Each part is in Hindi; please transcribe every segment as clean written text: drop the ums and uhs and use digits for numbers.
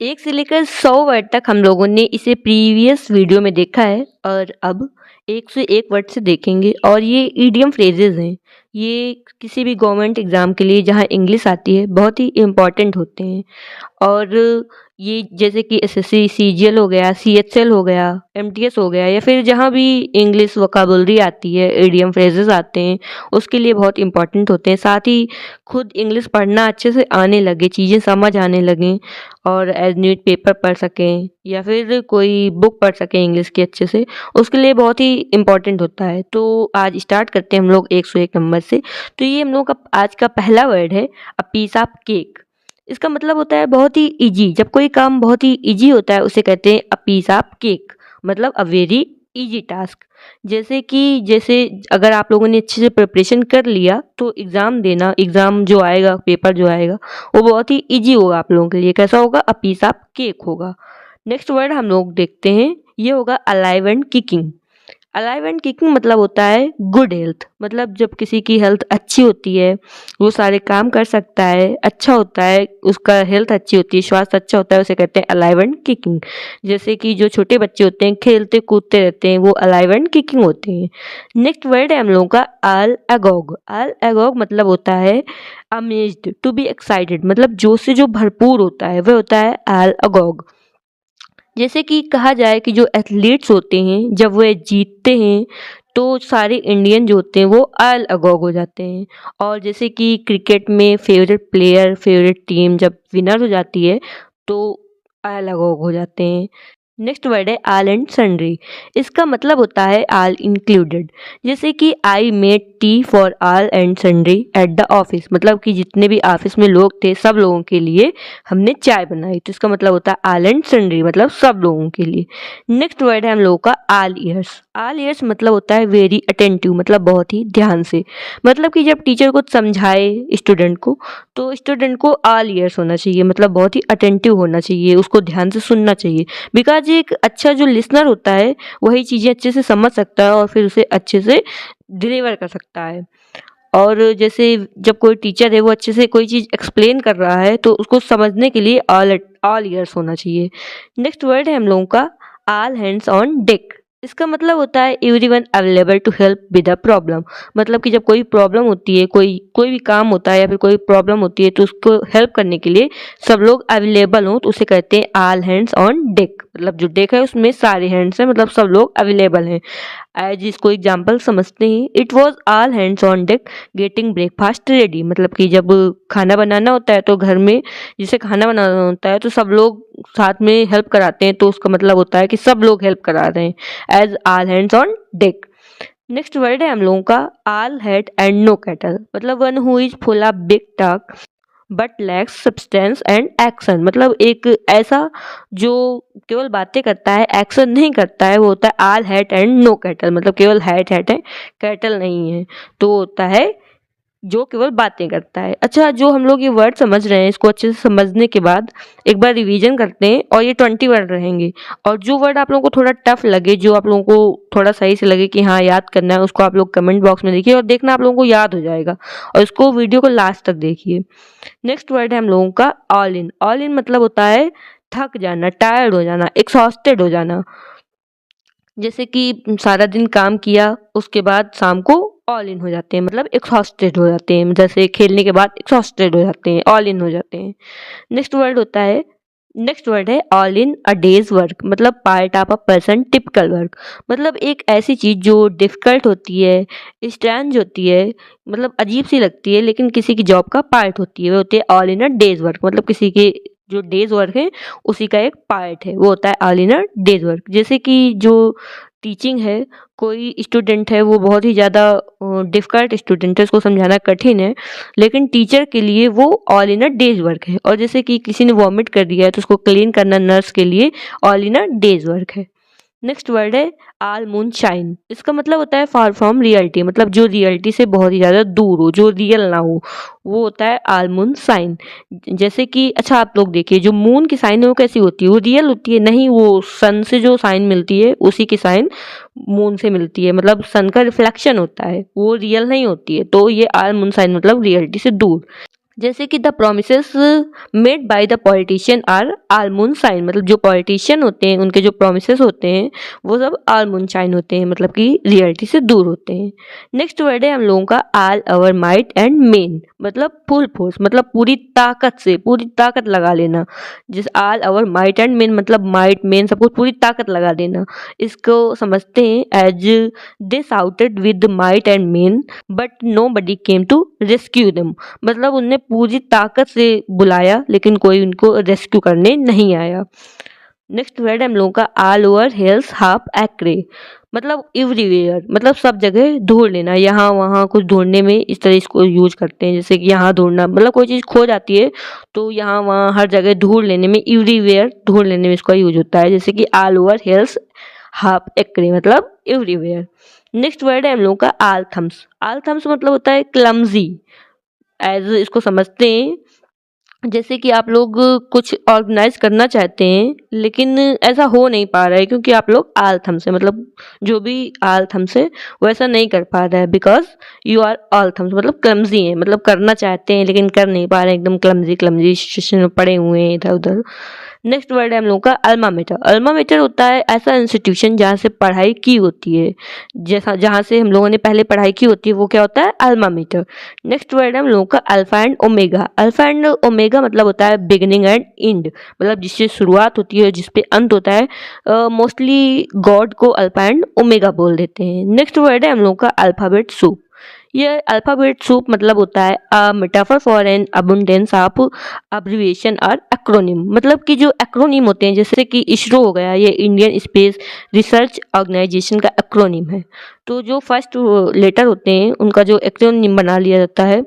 1 से लेकर 100 वर्ड तक हम लोगों ने इसे प्रीवियस वीडियो में देखा है और अब 1 से 1 वर्ड से देखेंगे और ये ईडियम फ्रेजेस हैं। ये किसी भी गवर्नमेंट एग्ज़ाम के लिए जहाँ इंग्लिश आती है बहुत ही इम्पोर्टेंट होते हैं। और ये जैसे कि एसएससी, सीजीएल हो गया, सीएचएल हो गया, एमटीएस हो गया या फिर जहाँ भी इंग्लिश वोकैब्युलरी आती है, इडियम फ्रेजेस आते हैं, उसके लिए बहुत इम्पोर्टेंट होते हैं। साथ ही खुद इंग्लिश पढ़ना अच्छे से आने लगे, चीज़ें समझ आने लगें और एज़ न्यूज़ पेपर पढ़ सकें या फिर कोई बुक पढ़ सकें इंग्लिश की अच्छे से, उसके लिए बहुत ही इम्पोर्टेंट होता है। तो आज स्टार्ट करते हैं हम लोग 101 नंबर से। तो ये हम लोग का आज का पहला वर्ड है अ पीस ऑफ केक। इसका मतलब होता है बहुत ही ईजी। जब कोई काम बहुत ही ईजी होता है उसे कहते हैं अ पीस ऑफ केक, मतलब अ वेरी ईजी टास्क। जैसे अगर आप लोगों ने अच्छे से प्रिपरेशन कर लिया तो एग्ज़ाम जो आएगा, पेपर जो आएगा वो बहुत ही ईजी होगा आप लोगों के लिए। कैसा होगा? अ पीस ऑफ केक होगा। नेक्स्ट वर्ड हम लोग देखते हैं, ये होगा alive and kicking. Alive and kicking मतलब होता है गुड हेल्थ। मतलब जब किसी की हेल्थ अच्छी होती है, वो सारे काम कर सकता है, अच्छा होता है, उसका हेल्थ अच्छी होती है, स्वास्थ्य अच्छा होता है, उसे कहते हैं अलाइव एंड किकिंग। जैसे कि जो छोटे बच्चे होते हैं खेलते कूदते रहते हैं, वो अलाइव एंड किकिंग होते हैं। नेक्स्ट वर्ड है हम लोगों का आल एगोग। आल एगोग मतलब होता है अमेज्ड, टू बी एक्साइटेड, मतलब जोश से जो भरपूर होता है वह होता है आल एगोग। जैसे कि कहा जाए कि जो एथलीट्स होते हैं जब वह जीतते हैं तो सारे इंडियन जो होते हैं वो ऑल अगॉग हो जाते हैं। और जैसे कि क्रिकेट में फेवरेट प्लेयर, फेवरेट टीम जब विनर हो जाती है तो ऑल अगॉग हो जाते हैं। नेक्स्ट वर्ड है ऑल एंड सन्ड्री। इसका मतलब होता है ऑल इंक्लूडेड। जैसे कि I made tea for all and sundry at the office, मतलब कि जितने भी ऑफिस में लोग थे सब लोगों के लिए हमने चाय बनाई। तो इसका मतलब होता है ऑल एंड सन्ड्री, मतलब सब लोगों के लिए। नेक्स्ट वर्ड है हम लोगों का ऑल ईयर्स। ऑल ईयर्स मतलब होता है वेरी अटेंटिव, मतलब बहुत ही ध्यान से। मतलब कि जब टीचर कुछ समझाए स्टूडेंट को तो स्टूडेंट को ऑल ईयर्स होना चाहिए, मतलब बहुत ही अटेंटिव होना चाहिए, उसको ध्यान से सुनना चाहिए। बिकॉज एक अच्छा जो लिसनर होता है वही चीज़ें अच्छे से समझ सकता है और फिर उसे अच्छे से डिलीवर कर सकता है। और जैसे जब कोई टीचर है वो अच्छे से कोई चीज़ एक्सप्लेन कर रहा है तो उसको समझने के लिए ऑल ईयर्स होना चाहिए। नेक्स्ट वर्ड है हम लोगों का ऑल हैंड्स ऑन डेक। इसका मतलब होता है everyone available to help with a problem. मतलब कि जब कोई प्रॉब्लम होती है, कोई कोई भी काम होता है या फिर कोई प्रॉब्लम होती है तो उसको हेल्प करने के लिए सब लोग अवेलेबल हों तो उसे कहते हैं ऑल हैंड्स ऑन डेक। मतलब जो डेक है उसमें सारे हैंड्स हैं, मतलब सब लोग अवेलेबल हैं। एज इसको एग्जाम्पल समझते हैं, it was all hands on deck getting breakfast ready. मतलब कि जब खाना बनाना होता है तो घर में जिसे खाना बनाना होता है तो सब लोग साथ में हेल्प कराते हैं, तो उसका मतलब होता है कि सब लोग हेल्प करा रहे हैं, as all hands on deck. Next word है हम लोगों का all head and no cattle. मतलब one who is full of big talk but lacks substance and action. मतलब एक ऐसा जो केवल बातें करता है, एक्शन नहीं करता है, वो होता है all hat and no cattle. मतलब केवल हैट हैट है, कैटल नहीं है, तो वो होता है जो केवल बातें करता है। अच्छा, जो हम लोग ये वर्ड समझ रहे हैं इसको अच्छे से समझने के बाद एक बार रिवीजन करते हैं और ये 20 वर्ड रहेंगे। और जो वर्ड आप लोगों को थोड़ा टफ लगे, जो आप लोगों को थोड़ा सही से लगे कि हाँ याद करना है, उसको आप लोग कमेंट बॉक्स में देखिए और देखना आप लोगों को याद हो जाएगा। और इसको वीडियो को लास्ट तक देखिए। नेक्स्ट वर्ड है हम लोगों का ऑल इन। ऑल इन मतलब होता है थक जाना, टायर्ड हो जाना, एक्सॉस्टेड हो जाना। जैसे कि सारा दिन काम किया उसके बाद शाम को ऑल इन हो जाते हैं, मतलब एक्सॉस्टेड हो जाते हैं। जैसे खेलने के बाद एक्सॉस्टेड हो जाते हैं, ऑल इन हो जाते हैं। नेक्स्ट वर्ड है all in a day's work. मतलब part of a person typical work. मतलब एक ऐसी चीज़ जो डिफ़िकल्ट होती है, स्ट्रेंज होती है, मतलब अजीब सी लगती है लेकिन किसी की जॉब का पार्ट होती है, वो होती है all in a day's work. मतलब किसी के जो डेज वर्क है उसी का एक पार्ट है, वो होता है all in a day's work. जैसे कि जो टीचिंग है, कोई स्टूडेंट है वो बहुत ही ज़्यादा डिफ़िकल्ट स्टूडेंट है, उसको समझाना कठिन है, लेकिन टीचर के लिए वो all in a day's work है। और जैसे कि किसी ने वॉमिट कर दिया है तो उसको क्लीन करना नर्स के लिए all in a day's work है। नेक्स्ट वर्ड है आल मून शाइन। इसका मतलब होता है फार फ्रॉम रियलिटी। मतलब जो रियलिटी से बहुत ही ज़्यादा दूर हो, जो रियल ना हो, वो होता है आल मून साइन। जैसे कि अच्छा आप लोग देखिए, जो मून की साइन है वो कैसी होती है? वो रियल होती है? नहीं, वो सन से जो साइन मिलती है उसी की साइन मून से मिलती है। मतलब सन का रिफ्लेक्शन होता है, वो रियल नहीं होती है। तो ये आल मून साइन मतलब रियलिटी से दूर। जैसे कि the promises made by the politician are all moonshine, मतलब जो पॉलिटिशियन होते हैं उनके जो प्रोमिसेस होते हैं वो सब ऑल मून शाइन होते हैं, मतलब कि रियलिटी से दूर होते हैं। नेक्स्ट वर्ड है हम लोगों का all our might and main, मतलब फुल फोर्स, मतलब पूरी ताकत से, पूरी ताकत लगा लेना। जिस all our might and main मतलब माइट मेन सब कुछ पूरी ताकत लगा देना। इसको समझते हैं as they shouted with might and main but nobody came to rescue them, मतलब उनने पूरी ताकत से बुलाया लेकिन कोई उनको रेस्क्यू करने नहीं आया। नेक्स्ट वर्ड हम लोगों का ऑल ओवर हिल्स हाफ एक्रे, मतलब एवरीवेयर, मतलब सब जगह ढूंढ लेना, यहाँ वहाँ कुछ ढूंढने में इस तरह इसको यूज करते हैं। जैसे कि यहाँ ढूंढना मतलब कोई चीज़ खो जाती है तो यहाँ वहाँ हर जगह ढूंढ लेने में, एवरीवेयर ढूंढ लेने में इसका यूज होता है। जैसे कि ऑल ओवर हिल्स हाफ एक्रे मतलब एवरीवेयर। नेक्स्ट वर्ड है हम लोगों का आल थम्स। आल थम्स मतलब होता है क्लमजी, एज इसको समझते हैं जैसे कि आप लोग कुछ ऑर्गेनाइज करना चाहते हैं लेकिन ऐसा हो नहीं पा रहा है क्योंकि आप लोग आल थम्स है, मतलब जो भी आल थम्स है वो ऐसा नहीं कर पा रहा है because you are all thumbs, मतलब क्लमजी है, मतलब करना चाहते हैं लेकिन कर नहीं पा रहे हैं, एकदम क्लमजी क्लमजी सिचुएशन में पड़े हुए हैं इधर उधर। नेक्स्ट वर्ड है हम लोगों का अल्मा मेटर। अल्मा मेटर होता है ऐसा इंस्टीट्यूशन जहाँ से पढ़ाई की होती है, जैसा जहाँ से हम लोगों ने पहले पढ़ाई की होती है वो क्या होता है अल्मा मेटर। नेक्स्ट वर्ड है हम लोगों का alpha and omega. Alpha and omega मतलब होता है बिगिनिंग एंड एंड, मतलब जिससे शुरुआत होती है और जिसपे अंत होता है। मोस्टली गॉड को अल्फा एंड ओमेगा बोल देते हैं। नेक्स्ट वर्ड है हम लोगों का अल्फाबेट सूप। ये अल्फाबेट सूप मतलब होता है a metaphor for an abundance of abbreviation और एक्रोनिम, मतलब कि जो एक्रोनिम होते हैं जैसे कि इसरो हो गया, ये इंडियन स्पेस रिसर्च ऑर्गेनाइजेशन का एक्रोनिम है। तो जो फर्स्ट लेटर होते हैं उनका जो एक्रोनिम बना लिया जाता है,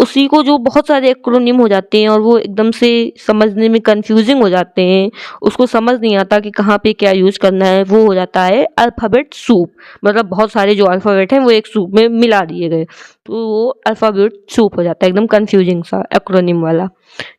उसी को जो बहुत सारे एक्रोनिम हो जाते हैं और वो एकदम से समझने में कंफ्यूजिंग हो जाते हैं, उसको समझ नहीं आता कि कहाँ पे क्या यूज़ करना है, वो हो जाता है अल्फ़ाबेट सूप। मतलब बहुत सारे जो अल्फ़ाबेट हैं वो एक सूप में मिला दिए गए तो वो अल्फ़ाबेट सूप हो जाता है, एकदम कंफ्यूजिंग सा एक्रोनिम वाला।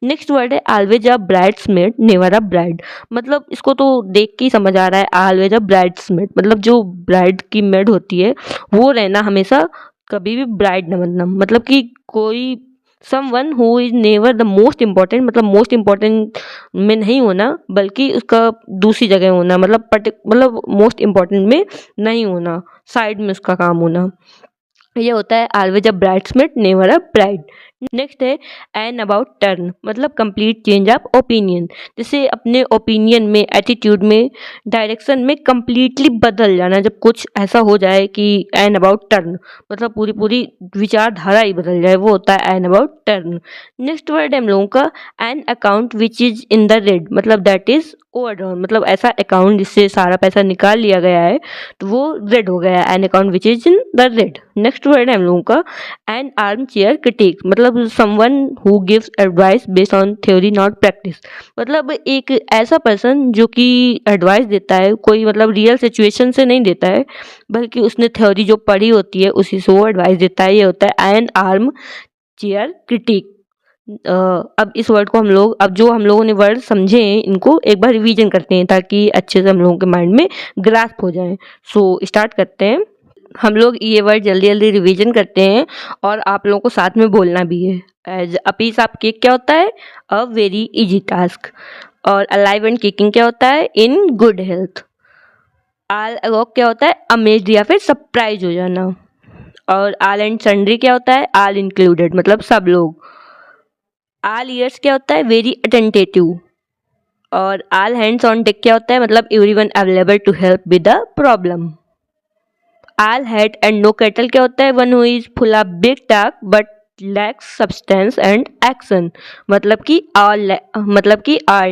नेक्स्ट वर्ड है always a bridesmaid never a bride, मतलब इसको तो देख के ही समझ आ रहा है ऑलवेज अ ब्राइड्समेड मतलब जो ब्राइड की मेड होती है वो रहना हमेशा, कभी भी ब्राइड न बनना, मतलब कि कोई someone who is never the most important, मतलब मोस्ट इम्पॉर्टेंट में नहीं होना बल्कि उसका दूसरी जगह होना, मतलब मोस्ट इम्पॉर्टेंट में नहीं होना, साइड में उसका काम होना। ये होता है always a bridesmaid never a bride. Next है एन अबाउट टर्न, मतलब कंप्लीट चेंज ऑफ ओपिनियन, जैसे अपने ओपिनियन में, एटीट्यूड में, डायरेक्शन में कंप्लीटली बदल जाना, जब कुछ ऐसा हो जाए कि एन अबाउट टर्न मतलब पूरी पूरी विचारधारा ही बदल जाए, वो होता है an about turn. Next word है हम लोगों का an account which is in the red, मतलब दैट इज ओवरड्रॉन, मतलब ऐसा अकाउंट जिससे सारा पैसा निकाल लिया गया है तो वो रेड हो गया है, N account which is in the red. Next word है हम लोगों का एन आर्म चेयर क्रिटिक, मतलब someone who gives advice based on theory not practice, मतलब एक ऐसा पर्सन जो कि एडवाइस देता है कोई मतलब रियल सिचुएशन से नहीं देता है बल्कि उसने थ्योरी जो पढ़ी होती है उसी से वो एडवाइस देता है, ये होता है एन आर्म चेयर क्रिटिक। अब इस वर्ड को हम लोग, अब जो हम लोगों ने वर्ड समझे हैं इनको एक बार रिवीजन करते हैं ताकि अच्छे से हम लोगों के माइंड में ग्रास्प हो जाए। सो स्टार्ट करते हैं। हम लोग ये वर्ड जल्दी जल्दी रिवीजन करते हैं और आप लोगों को साथ में बोलना भी है। As a piece of cake क्या होता है, अ वेरी इजी टास्क। और अलाइव एंड किकिंग क्या होता है, इन गुड हेल्थ। आल अगॉक क्या होता है, अमेज्ड या फिर सरप्राइज हो जाना। और आल एंड सन्ड्री क्या होता है, आल इंक्लूडेड मतलब सब लोग। आल ईयर्स क्या होता है, वेरी अटेंटेटिव। और आल हैंड्स ऑन डेक क्या होता है, मतलब everyone available to help with the problem. All head and no cattle क्या होता है, one who is full of big talk but lacks substance and action, मतलब कि आल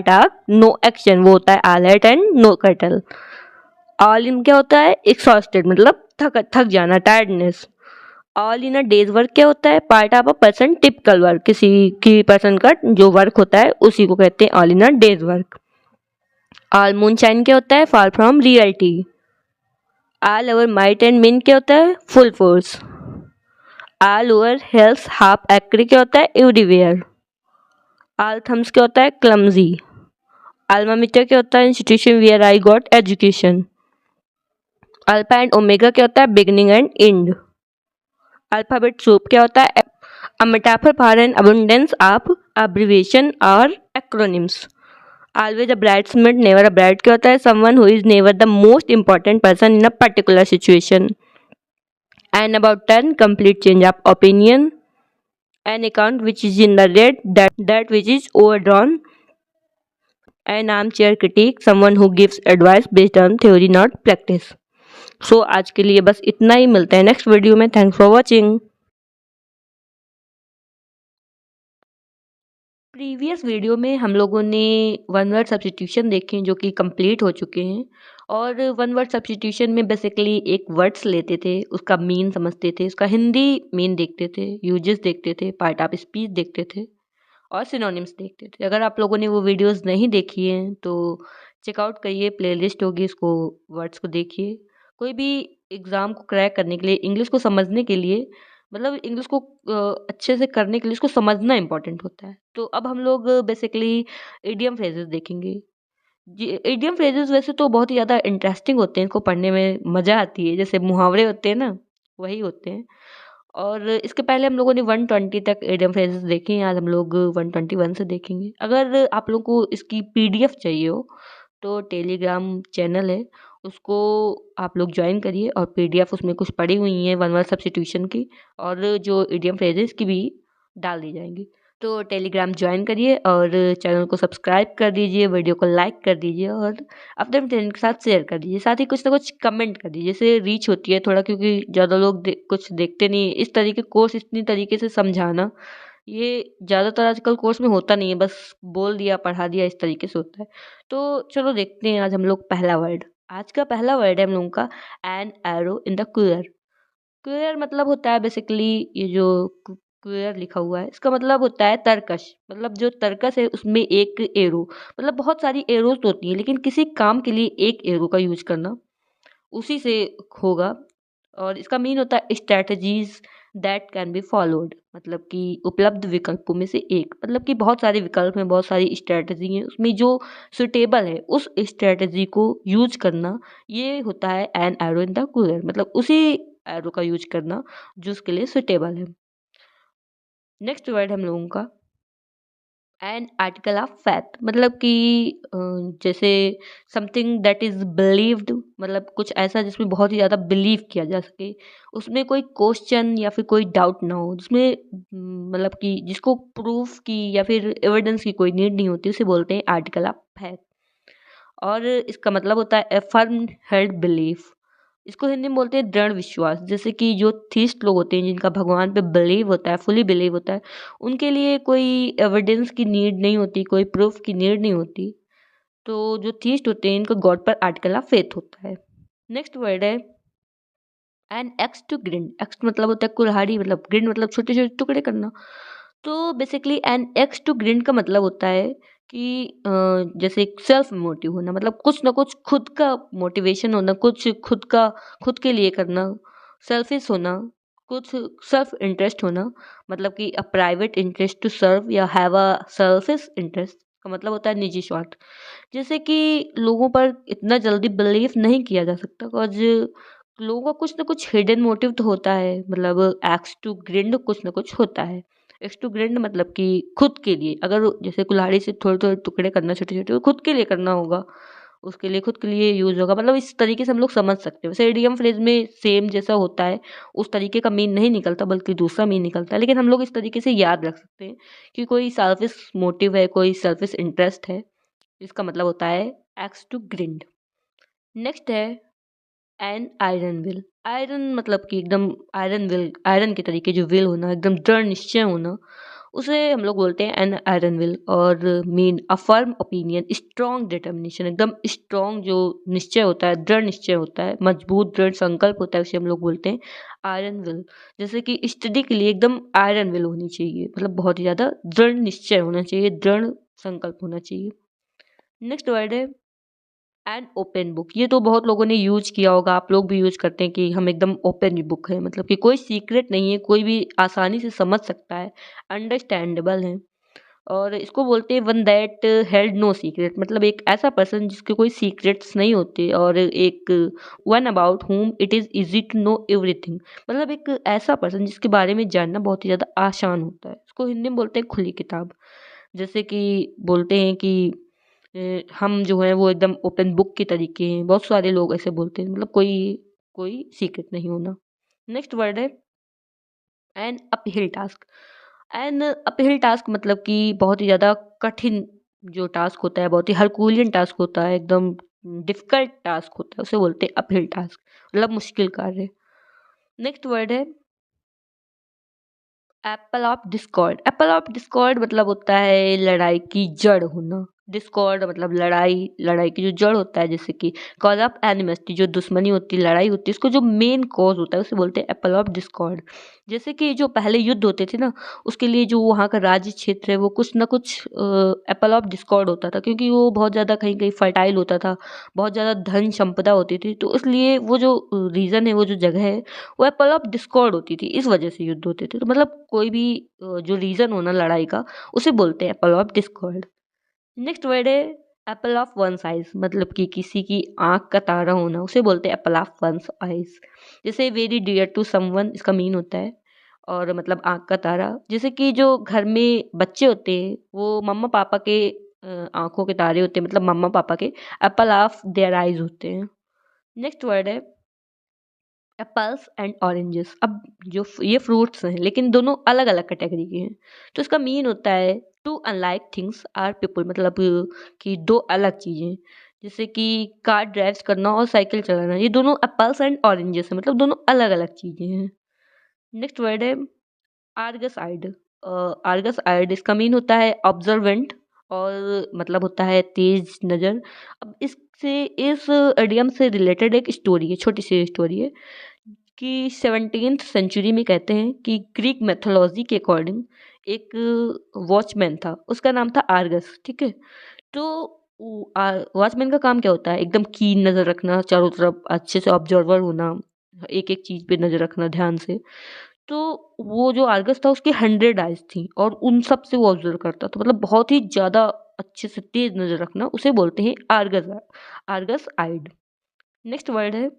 टॉक नो एक्शन, वो होता है all head and no cattle. All in क्या होता है, एक्सॉस्टेड मतलब थक जाना, tiredness. All in a day's work क्या होता है, part of a person typical work, किसी की पर्सन का जो वर्क होता है उसी को कहते हैं all in a day's work. All moonshine क्या होता है, far from reality. All over might and main क्या होता है, full force. All over health half acre क्या होता है, एवरीवेयर। ऑल थम्स क्या होता है, क्लमजी। अल्मा मीटर क्या होता है, institution where I got education. Alpha and omega क्या होता है, beginning and end. Alphabet soup क्या होता है, A metaphor for an abundance of abbreviation or acronyms. Always a bridesmaid, never a bride क्या होता है? Someone who is never the most important person in a particular situation. And about 10, complete change of opinion. An account which is in the red, that which is overdrawn. An armchair critique, someone who gives advice based on theory not practice. सो आज के लिए बस इतना ही, मिलते हैं नेक्स्ट वीडियो में। Thanks for watching. Previous video में हम लोगों ने वन वर्ड सब्स्टिट्यूशन देखे जो कि कंप्लीट हो चुके हैं। और वन वर्ड सब्स्टिट्यूशन में बेसिकली एक वर्ड्स लेते थे, उसका मीन समझते थे, उसका हिंदी मीन देखते थे, यूजेस देखते थे, पार्ट ऑफ स्पीच देखते थे और सिनोनिम्स देखते थे। अगर आप लोगों ने वो वीडियोस नहीं देखी हैं तो चेकआउट करिए, प्लेलिस्ट होगी, उसको वर्ड्स को देखिए। कोई भी एग्ज़ाम को क्रैक करने के लिए, इंग्लिश को समझने के लिए, मतलब इंग्लिश को अच्छे से करने के लिए उसको समझना इम्पोर्टेंट होता है। तो अब हम लोग बेसिकली इडियम फ्रेजेस देखेंगे। जी, इडियम फ्रेजेस वैसे तो बहुत ही ज़्यादा इंटरेस्टिंग होते हैं, इनको पढ़ने में मज़ा आती है। जैसे मुहावरे होते हैं ना, वही होते हैं। और इसके पहले हम लोगों ने 120 तक इडियम फ्रेजेस देखे हैं, आज हम लोग 121 से देखेंगे। अगर आप लोगों को इसकी पीडीएफ चाहिए हो तो टेलीग्राम चैनल है, उसको आप लोग ज्वाइन करिए और पीडीएफ उसमें कुछ पड़ी हुई हैं वन वर्ड सब्स्टिट्यूशन की, और जो इडियम फ्रेजेस की भी डाल दी जाएंगी। तो टेलीग्राम ज्वाइन करिए और चैनल को सब्सक्राइब कर दीजिए, वीडियो को लाइक कर दीजिए और अपने फ्रेंड के साथ शेयर कर दीजिए। साथ ही कुछ ना कुछ कमेंट कर दीजिए, जैसे रीच होती है थोड़ा, क्योंकि ज़्यादा लोग कुछ देखते नहीं। इस तरीके कोर्स इतनी तरीके से समझाना, ये ज़्यादातर आजकल कोर्स में होता नहीं है, बस बोल दिया पढ़ा दिया, इस तरीके से होता है। तो चलो देखते हैं आज हम लोग पहला वर्ड। आज का पहला वर्ड है हम लोगों का an arrow in the queer. Queer मतलब होता है बेसिकली, ये जो क्वेयर लिखा हुआ है इसका मतलब होता है तरकश। मतलब जो तरकस है उसमें एक एरो, मतलब बहुत सारी एरोज होती हैं लेकिन किसी काम के लिए एक एरो का यूज करना, उसी से होगा। और इसका मीन होता है strategies that can be followed, मतलब कि उपलब्ध विकल्पों में से एक। मतलब कि बहुत सारे विकल्प हैं, बहुत सारी स्ट्रेटजी हैं, उसमें जो सुटेबल है उस स्ट्रेटजी को यूज करना, ये होता है an arrow in the queer. मतलब उसी एरो का यूज करना जो उसके लिए सुटेबल है। नेक्स्ट वर्ड हम लोगों का एन आर्टिकल ऑफ फैक्ट, मतलब कि जैसे समथिंग दैट इज बिलीव्ड, मतलब कुछ ऐसा जिसमें बहुत ही ज़्यादा बिलीव किया जा सके, उसमें कोई क्वेश्चन या फिर कोई डाउट ना हो, जिसमें मतलब कि जिसको प्रूफ की या फिर एविडेंस की कोई नीड नहीं होती, उसे बोलते हैं आर्टिकल ऑफ फैक्ट। और इसका मतलब होता है ए फर्म हेल्ड बिलीफ। इसको हिंदी में बोलते हैं दृढ़ विश्वास। जैसे कि जो थीस्ट लोग होते हैं, जिनका भगवान पे बिलीव होता है, फुली बिलीव होता है, उनके लिए कोई एविडेंस की नीड नहीं होती, कोई प्रूफ की नीड नहीं होती। तो जो थीस्ट होते हैं इनका गॉड पर आर्टिकल ऑफ फेथ होता है। नेक्स्ट वर्ड है an axe to grind. Axe मतलब होता है कुल्हाड़ी, मतलब ग्रिंड मतलब छोटे छोटे टुकड़े करना। तो basically an axe to grind का मतलब होता है कि जैसे सेल्फ मोटिव होना, मतलब कुछ ना कुछ खुद का मोटिवेशन होना, कुछ खुद का खुद के लिए करना, सेल्फिश होना, कुछ सेल्फ इंटरेस्ट होना। मतलब कि a private interest to serve या हैव अ सेल्फिश इंटरेस्ट का मतलब होता है निजी स्वार्थ। जैसे कि लोगों पर इतना जल्दी बिलीव नहीं किया जा सकता, और लोगों का कुछ ना कुछ हिडन मोटिव तो होता है। मतलब एक्स टू ग्रिंड कुछ ना कुछ होता है। एक्स टू ग्रिंड मतलब कि खुद के लिए, अगर जैसे कुल्हाड़ी से थोड़े थोड़े टुकड़े करना छोटे छोटे, खुद के लिए करना होगा, उसके लिए खुद के लिए यूज होगा। मतलब इस तरीके से हम लोग समझ सकते हैं। वैसे इडियम फ्रेज में सेम जैसा होता है, उस तरीके का मीन नहीं निकलता बल्कि दूसरा मीन निकलता है, लेकिन हम लोग इस तरीके से याद रख सकते हैं कि कोई सेल्फिश मोटिव है, कोई सेल्फिश इंटरेस्ट है, इसका मतलब होता है एक्स टू ग्रिंड। नेक्स्ट है एन आयरन विल। आयरन मतलब कि एकदम आयरन विल, आयरन के तरीके जो विल होना, एकदम दृढ़ निश्चय होना, उसे हम लोग बोलते हैं एन आयरन विल। और mean a firm opinion, strong determination, एकदम स्ट्रॉन्ग जो निश्चय होता है, दृढ़ निश्चय होता है, मजबूत दृढ़ संकल्प होता है, उसे हम लोग बोलते हैं आयरन विल। जैसे कि स्टडी के लिए एकदम आयरन विल होनी चाहिए, मतलब बहुत ही ज़्यादा दृढ़ निश्चय होना चाहिए, दृढ़ संकल्प होना चाहिए। नेक्स्ट वर्ड है एंड ओपन बुक। ये तो बहुत लोगों ने यूज किया होगा, आप लोग भी यूज करते हैं कि हम एकदम ओपन बुक है, मतलब कि कोई सीक्रेट नहीं है, कोई भी आसानी से समझ सकता है, अंडरस्टैंडेबल है। और इसको बोलते हैं one that held no secret, मतलब एक ऐसा पर्सन जिसके कोई सीक्रेट्स नहीं होते, और एक one about whom it is easy to know everything, मतलब एक ऐसा पर्सन जिसके बारे में जानना बहुत ही ज़्यादा आसान होता है। इसको हिंदी में बोलते हैं खुली किताब। जैसे कि बोलते हैं कि हम जो हैं वो एकदम ओपन बुक के तरीके हैं, बहुत सारे लोग ऐसे बोलते हैं, मतलब कोई कोई सीक्रेट नहीं होना। नेक्स्ट वर्ड है an uphill task. An uphill task मतलब कि बहुत ही ज़्यादा कठिन जो टास्क होता है, बहुत ही हरकुलियन टास्क होता है, एकदम डिफिकल्ट टास्क होता है, उसे बोलते हैं अपहिल टास्क, मतलब मुश्किल कार्य। नेक्स्ट वर्ड है Apple of Discord. Apple of Discord मतलब होता है लड़ाई की जड़ होना। डिस्कॉर्ड मतलब लड़ाई, लड़ाई की जो जड़ होता है, जैसे कि कॉज ऑफ एनिमिस्टी, जो दुश्मनी होती है, लड़ाई होती है, उसको जो मेन कॉज होता है उसे बोलते हैं एप्पल ऑफ डिस्कॉर्ड। जैसे कि जो पहले युद्ध होते थे ना, उसके लिए जो वहाँ का राज्य क्षेत्र है वो कुछ ना कुछ एप्पल ऑफ डिस्कॉर्ड होता था, क्योंकि वो बहुत ज़्यादा कहीं कहीं फर्टाइल होता था, बहुत ज़्यादा धन संपदा होती थी, तो इसलिए वो जो रीज़न है, वो जो जगह है, वो एप्पल ऑफ डिस्कॉर्ड होती थी, इस वजह से युद्ध होते थे। तो मतलब कोई भी जो रीज़न हो ना लड़ाई का, उसे बोलते हैं Apple of Discord. Next word है एप्पल ऑफ वन आइज, मतलब कि किसी की आंख का तारा होना, उसे बोलते हैं एप्पल ऑफ वन आइज। जैसे वेरी डियर टू समवन, इसका मीन होता है, और मतलब आंख का तारा, जैसे कि जो घर में बच्चे होते हैं वो मम्मा पापा के आंखों के तारे होते हैं, मतलब मम्मा पापा के एप्पल ऑफ देयर आइज होते हैं। नेक्स्ट वर्ड है एप्पल्स एंड ऑरेंजेस। अब जो ये फ्रूट्स हैं, लेकिन दोनों अलग अलग कैटेगरी के हैं, तो इसका मीन होता है two unlike things or people, मतलब कि दो अलग चीज़ें, जैसे कि कार ड्राइव्स करना और साइकिल चलाना, ये दोनों एप्पल्स एंड ऑरेंजेस हैं, मतलब दोनों अलग अलग चीज़ें हैं। नेक्स्ट वर्ड है आर्गस आइड। आर्गस आइड, इसका मीन होता है ऑब्जर्वेंट, और मतलब होता है तेज नज़र। अब इससे इस इडियम से रिलेटेड एक स्टोरी है, छोटी सी स्टोरी है, कि 17th सेंचुरी में कहते हैं कि ग्रीक मैथोलॉजी के अकॉर्डिंग एक वॉचमैन था, उसका नाम था आर्गस, ठीक है। तो वॉचमैन का काम क्या होता है, एकदम कीन नज़र रखना, चारों तरफ अच्छे से ऑब्जर्वर होना, एक एक चीज़ पे नज़र रखना ध्यान से। तो वो जो आर्गस था उसकी 100 आइज थी, और उन सब से वो ऑब्जर्व करता था, मतलब बहुत ही ज़्यादा अच्छे से तेज नज़र रखना, उसे बोलते हैं आर्गस, आर्गस आइड। नेक्स्ट वर्ड है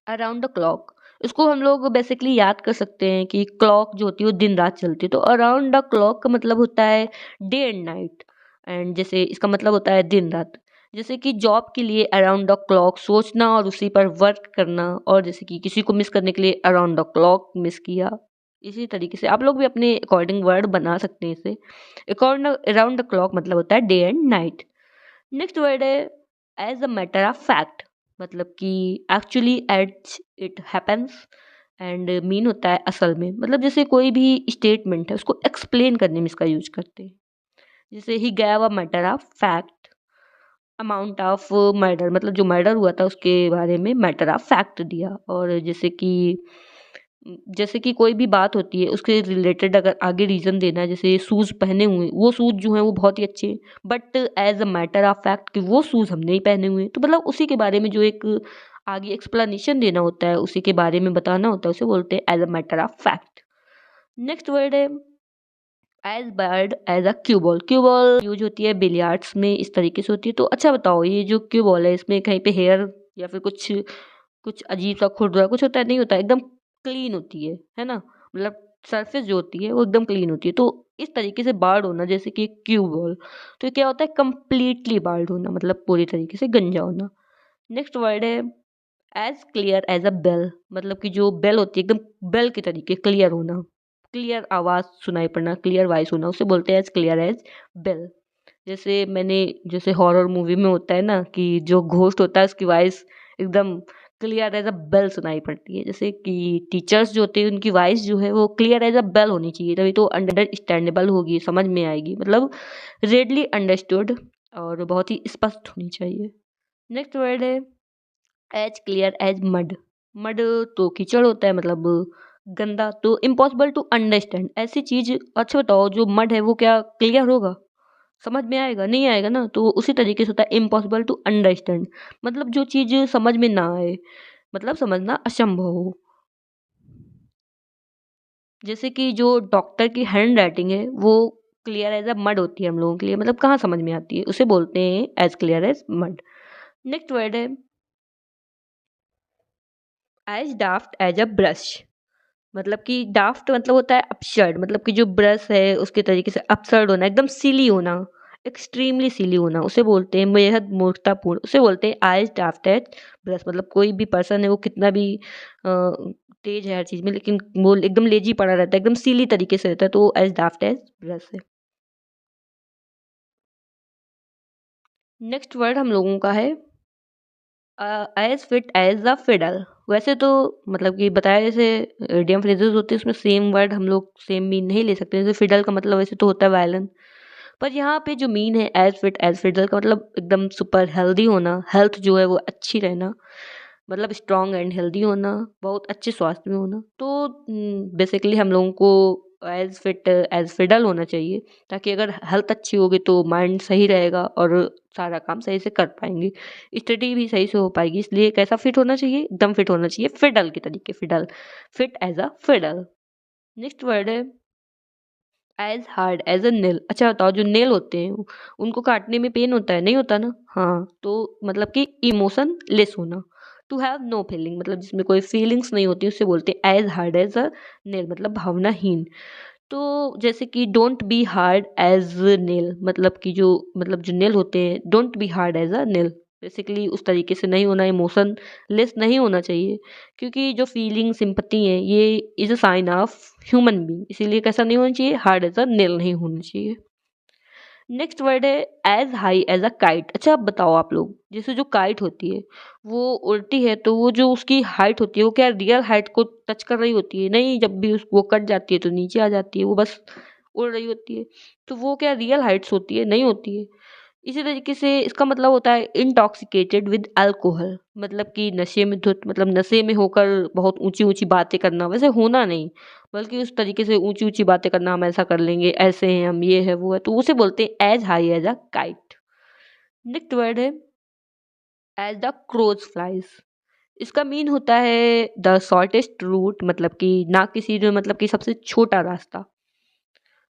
अराउंड द क्लॉक। इसको हम लोग बेसिकली याद कर सकते हैं कि क्लॉक जो होती है वो दिन रात चलती है, तो अराउंड द क्लॉक का मतलब होता है डे एंड नाइट, एंड जैसे इसका मतलब होता है दिन रात। जैसे कि जॉब के लिए अराउंड द क्लॉक सोचना और उसी पर वर्क करना, और जैसे कि किसी को मिस करने के लिए अराउंड द क्लॉक मिस किया। इसी तरीके से आप लोग भी अपने अकॉर्डिंग वर्ड बना सकते हैं इसे। अकॉर्डिंग अराउंड द क्लॉक मतलब होता है day and night. Next word है as a matter of fact, मतलब कि actually as it happens, and mean होता है असल में, मतलब जैसे कोई भी स्टेटमेंट है उसको एक्सप्लेन करने में इसका यूज करते हैं। जैसे ही gave a matter of fact amount of murder, मतलब जो मर्डर हुआ था उसके बारे में मैटर ऑफ फैक्ट दिया। और जैसे कि कोई भी बात होती है उसके रिलेटेड अगर आगे रीज़न देना है, जैसे शूज़ पहने हुए, वो शूज़ जो हैं वो बहुत ही अच्छे हैं, but as a matter of fact कि वो शूज़ हम नहीं पहने हुए हैं, तो मतलब उसी के बारे में जो एक आगे एक्सप्लेनेशन देना होता है, उसी के बारे में बताना होता है, उसे बोलते हैं as a matter of fact. Next word है as bad as a cue ball. Cue ball use होती है बिलियर्ड्स में, इस तरीके से होती है। तो अच्छा बताओ, ये जो क्यू बॉल है इसमें कहीं पे हेयर या फिर कुछ कुछ अजीब सा खुरदुरा कुछ होता है, नहीं होता, एकदम क्लीन होती है ना, मतलब सरफेस जो होती है वो एकदम क्लीन होती है। तो इस तरीके से बार्ड होना, जैसे कि क्यू बॉल, तो ये क्या होता है कंप्लीटली बार्ड होना, मतलब पूरी तरीके से गंजा होना। नेक्स्ट वर्ड है as clear as a bell, मतलब कि जो बेल होती है एकदम बेल के तरीके क्लियर होना, क्लियर आवाज़ सुनाई पड़ना, क्लियर वॉइस होना, उसे बोलते हैं एज क्लियर एज बेल। जैसे हॉरर मूवी में होता है ना कि जो घोस्ट होता है उसकी वॉइस एकदम क्लियर एज अ बेल सुनाई पड़ती है, जैसे कि टीचर्स जो होते हैं उनकी वॉइस जो है वो क्लियर एज अ बेल होनी चाहिए, तभी तो अंडरस्टैंडेबल होगी, समझ में आएगी, मतलब रेडली अंडरस्टूड, और बहुत ही स्पष्ट होनी चाहिए। नेक्स्ट वर्ड है as clear as mud. Mud तो कीचड़ होता है, मतलब गंदा, तो इम्पॉसिबल टू अंडरस्टैंड, ऐसी चीज। अच्छा बताओ, जो मड है वो क्या क्लियर होगा, समझ में आएगा, नहीं आएगा ना, तो उसी तरीके से होता है इम्पॉसिबल टू अंडरस्टैंड, मतलब जो चीज समझ में ना आए, मतलब समझना असंभव हो। जैसे कि जो डॉक्टर की हैंड राइटिंग है वो क्लियर एज अ मड होती है हम लोगों के लिए, मतलब कहाँ समझ में आती है, उसे बोलते हैं as clear as mud. Next word है as daft as a brush. मतलब कि डाफ्ट मतलब होता है अपशर्ड, मतलब कि जो ब्रश है उसके तरीके से अपसर्ड होना, एकदम सिली होना, एक्सट्रीमली सिली होना, उसे बोलते हैं बेहद मूर्खतापूर्ण, उसे बोलते हैं एज डाफ्ट एज ब्रश। मतलब कोई भी पर्सन है वो कितना भी तेज है हर चीज में, लेकिन वो एकदम लेजी पड़ा रहता है, एकदम सिली तरीके से रहता है, तो एज डाफ्ट एज ब्रश है। नेक्स्ट वर्ड हम लोगों का है as fit as a fiddle. वैसे तो मतलब कि बताया जैसे इडियम फ्रेजेस होते हैं उसमें सेम वर्ड हम लोग सेम मीन नहीं ले सकते, जैसे फिडल का मतलब वैसे तो होता है वायलिन, पर यहाँ पे जो मीन है एज फिट एज फिडल का मतलब एकदम सुपर हेल्दी होना, हेल्थ जो है वो अच्छी रहना, मतलब स्ट्रॉन्ग एंड हेल्दी होना, बहुत अच्छे स्वास्थ्य में होना। तो बेसिकली हम लोगों को एज फिट एज फिडल होना चाहिए, ताकि अगर हेल्थ अच्छी होगी तो माइंड सही रहेगा और सारा काम सही से कर पाएंगे, स्टडी भी सही से हो पाएगी। इसलिए कैसा फिट होना चाहिए, एकदम फिट होना चाहिए, फिडल के तरीके, fiddle, fit as a fiddle. Next word है as hard as a nail. अच्छा बताओ, जो नेल होते हैं उनको काटने में पेन होता है, नहीं होता ना? हाँ, तो मतलब कि इमोशन लेस होना, टू हैव नो फीलिंग, मतलब जिसमें कोई फीलिंग्स नहीं होती, उससे बोलते हैं as hard as a nail, मतलब भावनाहीन। तो जैसे कि don't be hard as nail, मतलब कि जो मतलब जो नेल होते हैं, don't be hard as a nail, basically उस तरीके से नहीं होना, इमोशन लेस नहीं होना चाहिए, क्योंकि जो फीलिंग सिंपथी है ये is a sign of human being, इसीलिए कैसा नहीं होना चाहिए, हार्ड एज अ नेल नहीं होना चाहिए। नेक्स्ट वर्ड है as high as a kite. अच्छा अब बताओ आप लोग, जैसे जो काइट होती है वो उड़ती है, तो वो जो उसकी हाइट होती है वो क्या रियल हाइट को टच कर रही होती है? नहीं, जब भी वो कट जाती है तो नीचे आ जाती है, वो बस उड़ रही होती है। तो वो क्या रियल हाइट्स होती है? नहीं होती है। इसी तरीके से इसका मतलब होता है इंटॉक्सिकेटेड विद अल्कोहल, मतलब कि नशे में धुत, मतलब नशे में होकर बहुत ऊंची ऊंची बातें करना, वैसे होना नहीं, बल्कि उस तरीके से ऊंची ऊंची बातें करना, हम ऐसा कर लेंगे, ऐसे हैं हम, ये है वो है, तो उसे बोलते हैं as high as a kite. Next word है एज द क्रोज फ्लाइज। इसका मीन होता है द शॉर्टेस्ट रूट, मतलब कि ना किसी जो, मतलब कि सबसे छोटा रास्ता।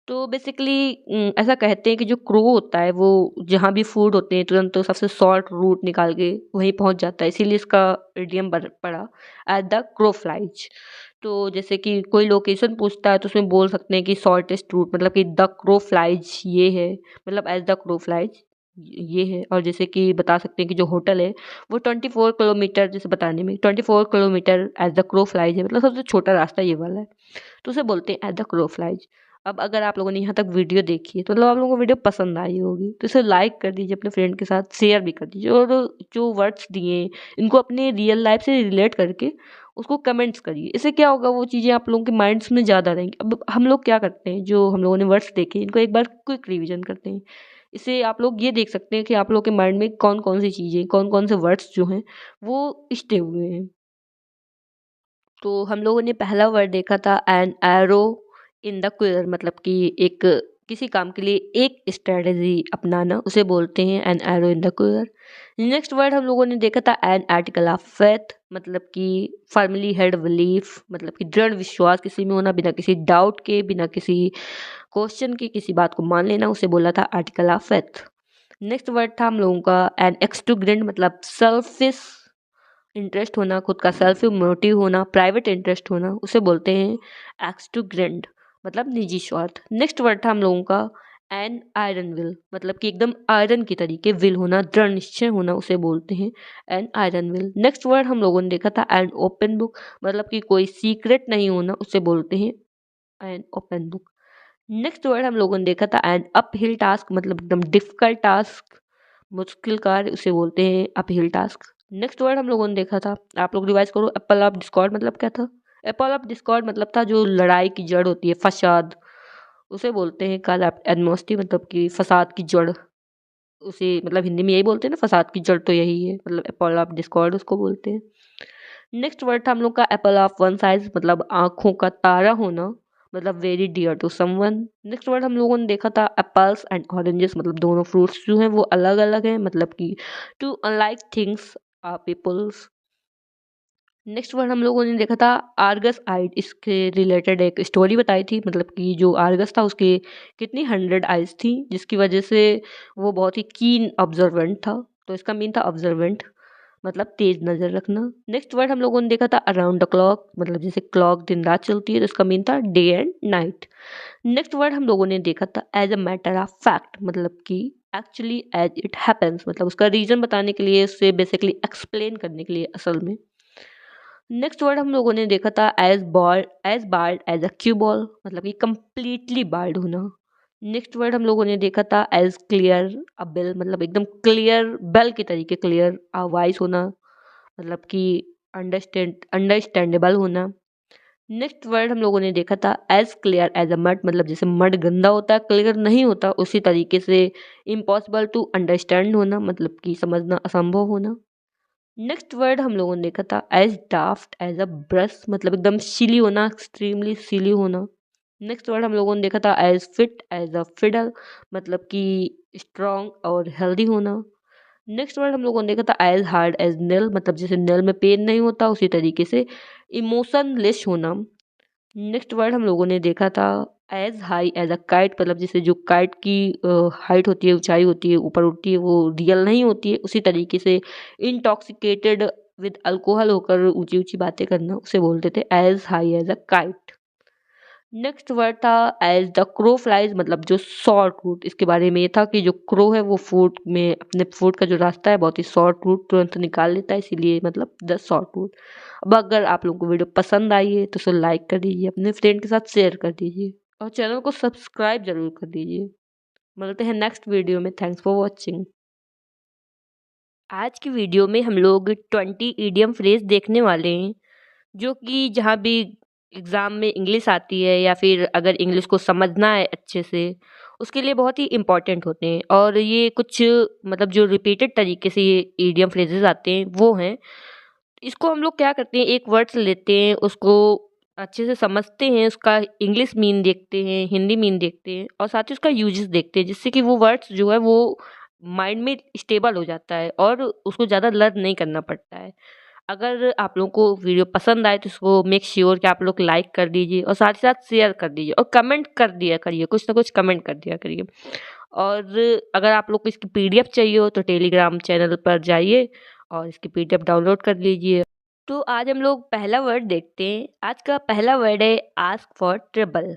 तो बेसिकली ऐसा कहते हैं कि जो क्रो होता है वो जहाँ भी फूड होते हैं तुरंत तो सबसे शॉर्ट रूट निकाल के वहीं पहुंच जाता है, इसीलिए इसका इडियम पड़ा एट द क्रो फ्लाइज। तो जैसे कि कोई लोकेशन पूछता है तो उसमें बोल सकते हैं कि शॉर्टेस्ट रूट, मतलब कि द क्रो फ्लाइज ये है, मतलब एज द क्रो फ्लाइज ये है। और जैसे कि बता सकते हैं कि जो होटल है वो 24 किलोमीटर, जैसे बताने में 24 kilometre as the crow flies है, मतलब सबसे छोटा रास्ता ये वाला है, तो उसे बोलते हैं एट द क्रो फ्लाइज। अब अगर आप लोगों ने यहाँ तक वीडियो देखी है तो मतलब आप लोगों को वीडियो पसंद आई होगी, तो इसे लाइक कर दीजिए, अपने फ्रेंड के साथ शेयर भी कर दीजिए, और जो वर्ड्स दिए हैं, इनको अपने रियल लाइफ से रिलेट करके उसको कमेंट्स करिए। इससे क्या होगा, वो चीज़ें आप लोगों के माइंड्स में ज़्यादा रहेंगी। अब हम लोग क्या करते हैं, जो हम लोगों ने वर्ड्स देखे इनको एक बार क्विक रिवीजन करते हैं। इससे आप लोग ये देख सकते हैं कि आप लोग के माइंड में कौन कौन सी चीज़ें, कौन कौन से वर्ड्स जो हैं वो स्टे हुए हैं। तो हम लोगों ने पहला वर्ड देखा था an arrow in the queer, मतलब कि एक किसी काम के लिए एक स्ट्रेटजी अपनाना, उसे बोलते हैं an arrow in the queer. Next word हम लोगों ने देखा था एन आर्टिकल ऑफ फेथ, मतलब कि फर्मली हेड बिलीफ, मतलब कि दृढ़ विश्वास किसी में होना, बिना किसी डाउट के, बिना किसी क्वेश्चन के किसी बात को मान लेना, उसे बोला था article of faith. Next word था हम लोगों का एन एक्सटूग्रेंट, मतलब सेल्फिश इंटरेस्ट होना, खुद का सेल्फ मोटिव होना, प्राइवेट इंटरेस्ट होना, उसे बोलते हैं एक्सटूग्रेंट, मतलब निजी स्वार्थ। नेक्स्ट वर्ड था हम लोगों का एन आयरन विल, मतलब कि एकदम आयरन की तरीके विल होना, दृढ़ निश्चय होना, उसे बोलते हैं an iron will. Next word हम लोगों ने देखा था एन ओपन बुक, मतलब कि कोई सीक्रेट नहीं होना, उसे बोलते हैं an open book. Next word हम लोगों ने देखा था एन अप हिल टास्क, मतलब एकदम डिफिकल्ट टास्क, मुश्किल कार्य, उसे बोलते हैं अपहिल टास्क। नेक्स्ट वर्ड हम लोगों ने देखा था, आप लोग रिवाइज करो, एप्पल ऑफ डिस्कॉर्ड मतलब क्या था? एप्पल ऑफ डिस्कॉर्ड मतलब था जो लड़ाई की जड़ होती है, फसाद, उसे बोलते हैं काल एडमोस्टी, मतलब कि फसाद की जड़, उसे मतलब हिंदी में यही बोलते हैं ना, फसाद की जड़ तो यही है, मतलब एप्पल ऑफ डिस्कॉर्ड उसको बोलते हैं। नेक्स्ट वर्ड था हम लोग का एप्पल ऑफ वन साइज, मतलब आंखों का तारा होना, मतलब very dear to someone. Next word हम लोगों ने देखा था एप्पल्स एंड ऑरेंजेस, मतलब दोनों फ्रूट्स जो हैं वो अलग अलग हैं, मतलब कि two unlike things or peoples. Next word हम लोगों ने देखा था आर्गस आइड। इसके रिलेटेड एक स्टोरी बताई थी, मतलब कि जो आर्गस था उसके कितनी 100 आइज थी, जिसकी वजह से वो बहुत ही कीन ऑब्जर्वेंट था। तो इसका मीन था ऑब्जर्वेंट, मतलब तेज नजर रखना। नेक्स्ट वर्ड हम लोगों ने देखा था अराउंड द क्लॉक, मतलब जैसे क्लॉक दिन रात चलती है तो इसका मीन था day and night. Next word हम लोगों ने देखा था as a matter of fact, मतलब कि एक्चुअली एज इट हैपेंस, मतलब उसका रीजन बताने के लिए, उससे बेसिकली एक्सप्लेन करने के लिए असल में। नेक्स्ट वर्ड हम लोगों ने देखा था as bald as a cue ball, मतलब कि कंप्लीटली बाल्ड होना। नेक्स्ट वर्ड हम लोगों ने देखा था एज क्लियर अ बेल, मतलब एकदम क्लियर बेल के तरीके क्लियर वॉइस होना, मतलब कि अंडरस्टैंडेबल होना। नेक्स्ट वर्ड हम लोगों ने देखा था as clear as a mud, मतलब जैसे मड गंदा होता है क्लियर नहीं होता, उसी तरीके से इम्पॉसिबल टू अंडरस्टैंड होना, मतलब कि समझना असंभव होना। नेक्स्ट वर्ड हम लोगों ने देखा था as daft as a brush, मतलब एकदम सिली होना, एक्सट्रीमली सिली होना। नेक्स्ट वर्ड हम लोगों ने देखा था as fit as a fiddle, मतलब कि स्ट्रॉन्ग और हेल्दी होना। नेक्स्ट वर्ड हम लोगों ने देखा था एज हार्ड एज नेल, मतलब जैसे नेल में पेन नहीं होता उसी तरीके से इमोशनलेस होना। नेक्स्ट वर्ड हम लोगों ने देखा था as high as a kite, मतलब जैसे जो काइट की हाइट होती है, ऊंचाई होती है, ऊपर उड़ती है, वो रियल नहीं होती है, उसी तरीके से इंटॉक्सिकेटेड विद अल्कोहल होकर ऊंची ऊंची बातें करना उसे बोलते थे as high as a kite. Next word था एज द क्रो फ्लाइज, मतलब जो शॉर्ट रूट, इसके बारे में ये था कि जो क्रो है वो फूड में अपने फूड का जो रास्ता है बहुत ही शॉर्ट रूट तुरंत निकाल लेता है, इसीलिए मतलब द शॉर्ट रूट। अब अगर आप लोगों को वीडियो पसंद आई है तो उसे लाइक कर दीजिए, अपने फ्रेंड के साथ शेयर कर दीजिए और चैनल को सब्सक्राइब जरूर कर दीजिए। मिलते हैं नेक्स्ट वीडियो में। Thanks for watching. आज की वीडियो में हम लोग 20 ईडियम फ्रेज देखने वाले हैं, जो कि जहाँ भी एग्ज़ाम में इंग्लिश आती है या फिर अगर इंग्लिश को समझना है अच्छे से, उसके लिए बहुत ही इम्पॉर्टेंट होते हैं। और ये कुछ मतलब जो रिपीटेड तरीके से ये ईडियम फ्रेजेस आते हैं वो हैं। इसको हम लोग क्या करते हैं, एक वर्ड्स लेते हैं, उसको अच्छे से समझते हैं, उसका इंग्लिश मीन देखते हैं, हिंदी मीन देखते हैं और साथ ही उसका यूजेस देखते हैं, जिससे कि वो वर्ड्स जो है वो माइंड में स्टेबल हो जाता है और उसको ज़्यादा लर्न नहीं करना पड़ता है। अगर आप लोगों को वीडियो पसंद आए तो इसको मेक श्योर कि आप लोग लाइक कर दीजिए और साथ ही साथ शेयर कर दीजिए और कमेंट कर दिया करिए, कुछ ना कुछ कमेंट कर दिया करिए। और अगर आप लोग को इसकी पीडीएफ चाहिए हो तो टेलीग्राम चैनल पर जाइए और इसकी पीडीएफ डाउनलोड कर लीजिए। तो आज हम लोग पहला वर्ड देखते हैं। आज का पहला वर्ड है आस्क फॉर ट्रबल।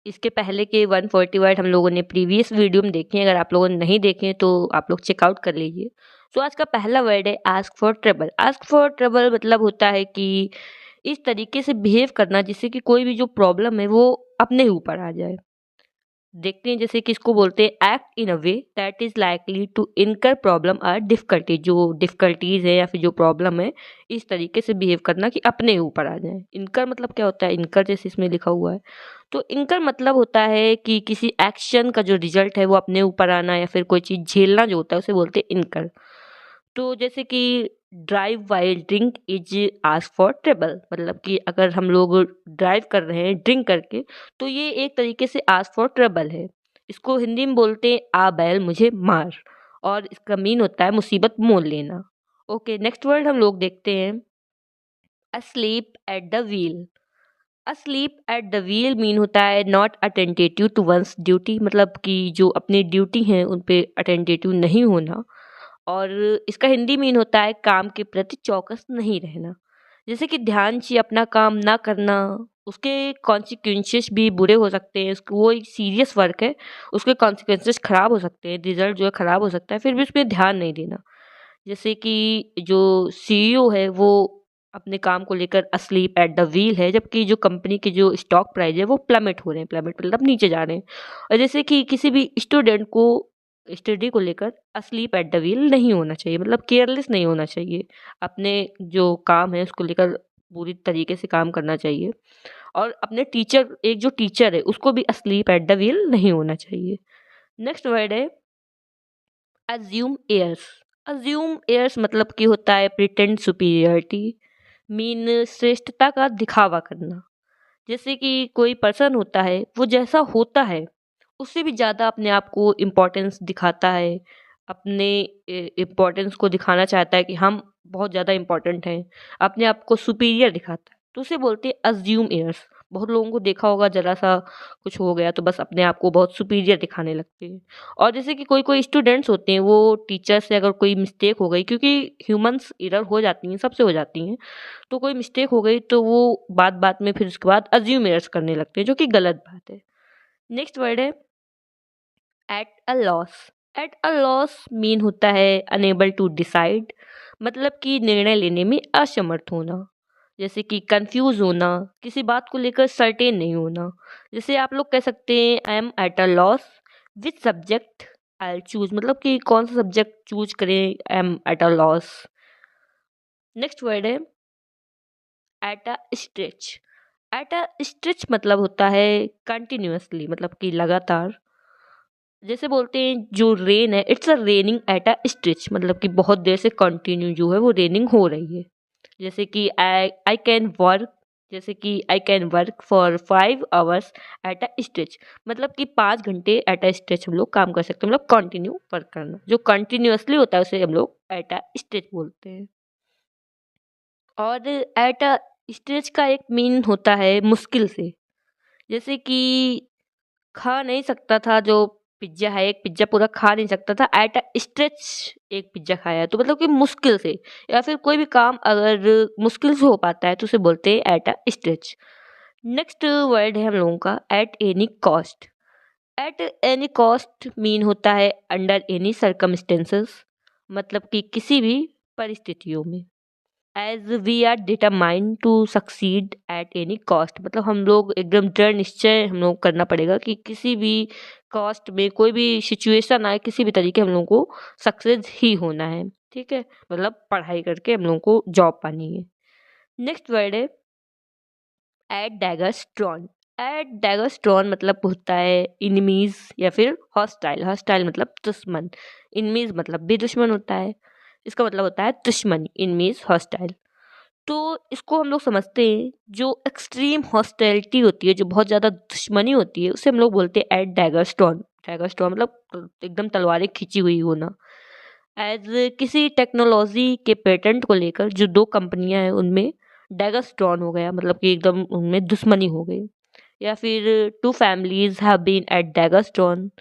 इसके पहले के 140 वर्ड हम लोगों ने प्रीवियस वीडियो में देखे हैं, अगर आप लोगों ने नहीं देखे हैं तो आप लोग चेकआउट कर लीजिए। तो आज का पहला वर्ड है ask for trouble. Ask for trouble मतलब होता है कि इस तरीके से बिहेव करना जिससे कि कोई भी जो प्रॉब्लम है वो अपने ऊपर आ जाए। देखते हैं जैसे कि इसको बोलते हैं act in a way that is likely to incur problem और डिफिकल्टी। जो डिफिकल्टीज है या फिर जो प्रॉब्लम है, इस तरीके से बिहेव करना कि अपने ऊपर आ जाए। इनकर मतलब क्या होता है, इनकर जैसे इसमें लिखा हुआ है, तो इनकर मतलब होता है कि किसी एक्शन का जो रिजल्ट है वो अपने ऊपर आना या फिर कोई चीज झेलना जो होता है उसे बोलते हैं इनकर। तो जैसे कि drive while drink is ask for trouble, मतलब कि अगर हम लोग ड्राइव कर रहे हैं ड्रिंक करके तो ये एक तरीके से आस्क फॉर ट्रबल है। इसको हिंदी में बोलते हैं आ बैल मुझे मार, और इसका मीन होता है मुसीबत मोल लेना। ओके, नेक्स्ट वर्ड हम लोग देखते हैं asleep at the wheel. Asleep at the wheel mean होता है नॉट अटेंटेटिव टू वंस ड्यूटी, मतलब कि जो अपनी ड्यूटी है उन पे अटेंटेटिव नहीं होना। और इसका हिंदी मीन होता है काम के प्रति चौकस नहीं रहना। जैसे कि ध्यान से अपना काम ना करना, उसके कॉन्सिक्वेंसेस भी बुरे हो सकते हैं। उसको वो एक सीरियस वर्क है, उसके कॉन्सिक्वेंसेस खराब हो सकते हैं, रिजल्ट जो है खराब हो सकता है, फिर भी उस पर ध्यान नहीं देना। जैसे कि जो सीईओ है वो अपने काम को लेकर अस्लीप एट द व्हील है, जबकि जो कंपनी के जो स्टॉक प्राइस है वो प्लमेट हो रहे हैं, प्लमेट मतलब नीचे जा रहे हैं। और जैसे कि किसी भी स्टूडेंट को स्टडी को लेकर अस्लीप एट द व्हील नहीं होना चाहिए, मतलब केयरलेस नहीं होना चाहिए। अपने जो काम है उसको लेकर पूरी तरीके से काम करना चाहिए। और अपने टीचर, एक जो टीचर है उसको भी अस्लीप एट द व्हील नहीं होना चाहिए। नेक्स्ट वर्ड है अज्यूम एयर्स। अज्यूम एयर्स मतलब कि होता है प्रिटेंड सुपीरियरिटी, मीन श्रेष्ठता का दिखावा करना। जैसे कि कोई पर्सन होता है वो जैसा होता है उससे भी ज़्यादा अपने आप को इम्पोर्टेंस दिखाता है, अपने इम्पोर्टेंस को दिखाना चाहता है कि हम बहुत ज़्यादा इम्पोर्टेंट हैं, अपने आप को सुपीरियर दिखाता है, तो उसे बोलते हैं अज्यूम एयर्स। बहुत लोगों को देखा होगा, ज़रा सा कुछ हो गया तो बस अपने आप को बहुत सुपीरियर दिखाने लगते हैं। और जैसे कि कोई कोई स्टूडेंट्स होते हैं, वो टीचर से अगर कोई मिस्टेक हो गई, क्योंकि ह्यूमंस एरर हो जाती हैं, सबसे हो जाती हैं, तो कोई मिस्टेक हो गई तो वो बात बात में फिर उसके बाद अज्यूम एयर्स करने लगते हैं, जो कि गलत बात है। नेक्स्ट वर्ड है at a loss. Eight a loss mean होता है अनेबल टू डिसाइड, मतलब कि निर्णय लेने में असमर्थ होना, जैसे कि कंफ्यूज होना, किसी बात को लेकर सर्टेन नहीं होना। जैसे आप लोग कह सकते हैं I am at a loss which subject I choose, मतलब कि कौन सा सब्जेक्ट चूज करें, I am at a loss. Next word है at a stretch. At a stretch मतलब होता है कंटिन्यूअसली, मतलब कि लगातार। जैसे बोलते हैं जो रेन है, it's a raining eight a stretch, मतलब कि बहुत देर से कंटिन्यू जो है वो रेनिंग हो रही है। जैसे कि आई कैन वर्क, जैसे कि I can work for 5 hours eight a stretch, मतलब कि 5 घंटे एट अ स्ट्रेच हम लोग काम कर सकते हैं, मतलब कंटिन्यू वर्क करना, जो कंटिन्यूअसली होता है उसे हम लोग एट अ स्ट्रेच बोलते हैं। और एट अ स्ट्रेच का एक मीन होता है मुश्किल से, जैसे कि खा नहीं सकता था, जो पिज्जा है, एक पिज्जा पूरा खा नहीं सकता था, एट अ स्ट्रेच एक पिज्जा खाया, तो मतलब कि मुश्किल से, या फिर कोई भी काम अगर मुश्किल से हो पाता है तो उसे बोलते हैं eight a stretch. Next word है हम लोगों का eight any cost. Eight any cost mean होता है अंडर एनी सर्कमस्टेंसेस, मतलब कि किसी भी परिस्थितियों में। As we are determined to succeed at any cost, मतलब हम लोग एकदम दृढ़ निश्चय हम लोग करना पड़ेगा कि किसी भी कॉस्ट में, कोई भी सिचुएशन आए, किसी भी तरीके हम लोगों को सक्सेस ही होना है। ठीक है, मतलब पढ़ाई करके हम लोगों को जॉब पानी है। नेक्स्ट वर्ड है एट डैगर स्ट्रॉन। एट डैगर स्ट्रॉन मतलब होता है इनमीज या फिर हॉस्टाइल। हॉस्टाइल मतलब दुश्मन, इनमीज मतलब भी दुश्मन होता है, इसका मतलब होता है दुश्मन, इनमीज हॉस्टाइल। तो इसको हम लोग समझते हैं जो एक्सट्रीम हॉस्टिलिटी होती है, जो बहुत ज़्यादा दुश्मनी होती है, उसे हम लोग बोलते हैं at dagger stone. Dagger stone मतलब एकदम तलवारें खींची हुई होना। एज किसी टेक्नोलॉजी के पेटेंट को लेकर जो दो कंपनियां हैं उनमें डैगर स्टोन हो गया, मतलब कि एकदम उनमें दुश्मनी हो गई। या फिर two families have been at dagger stone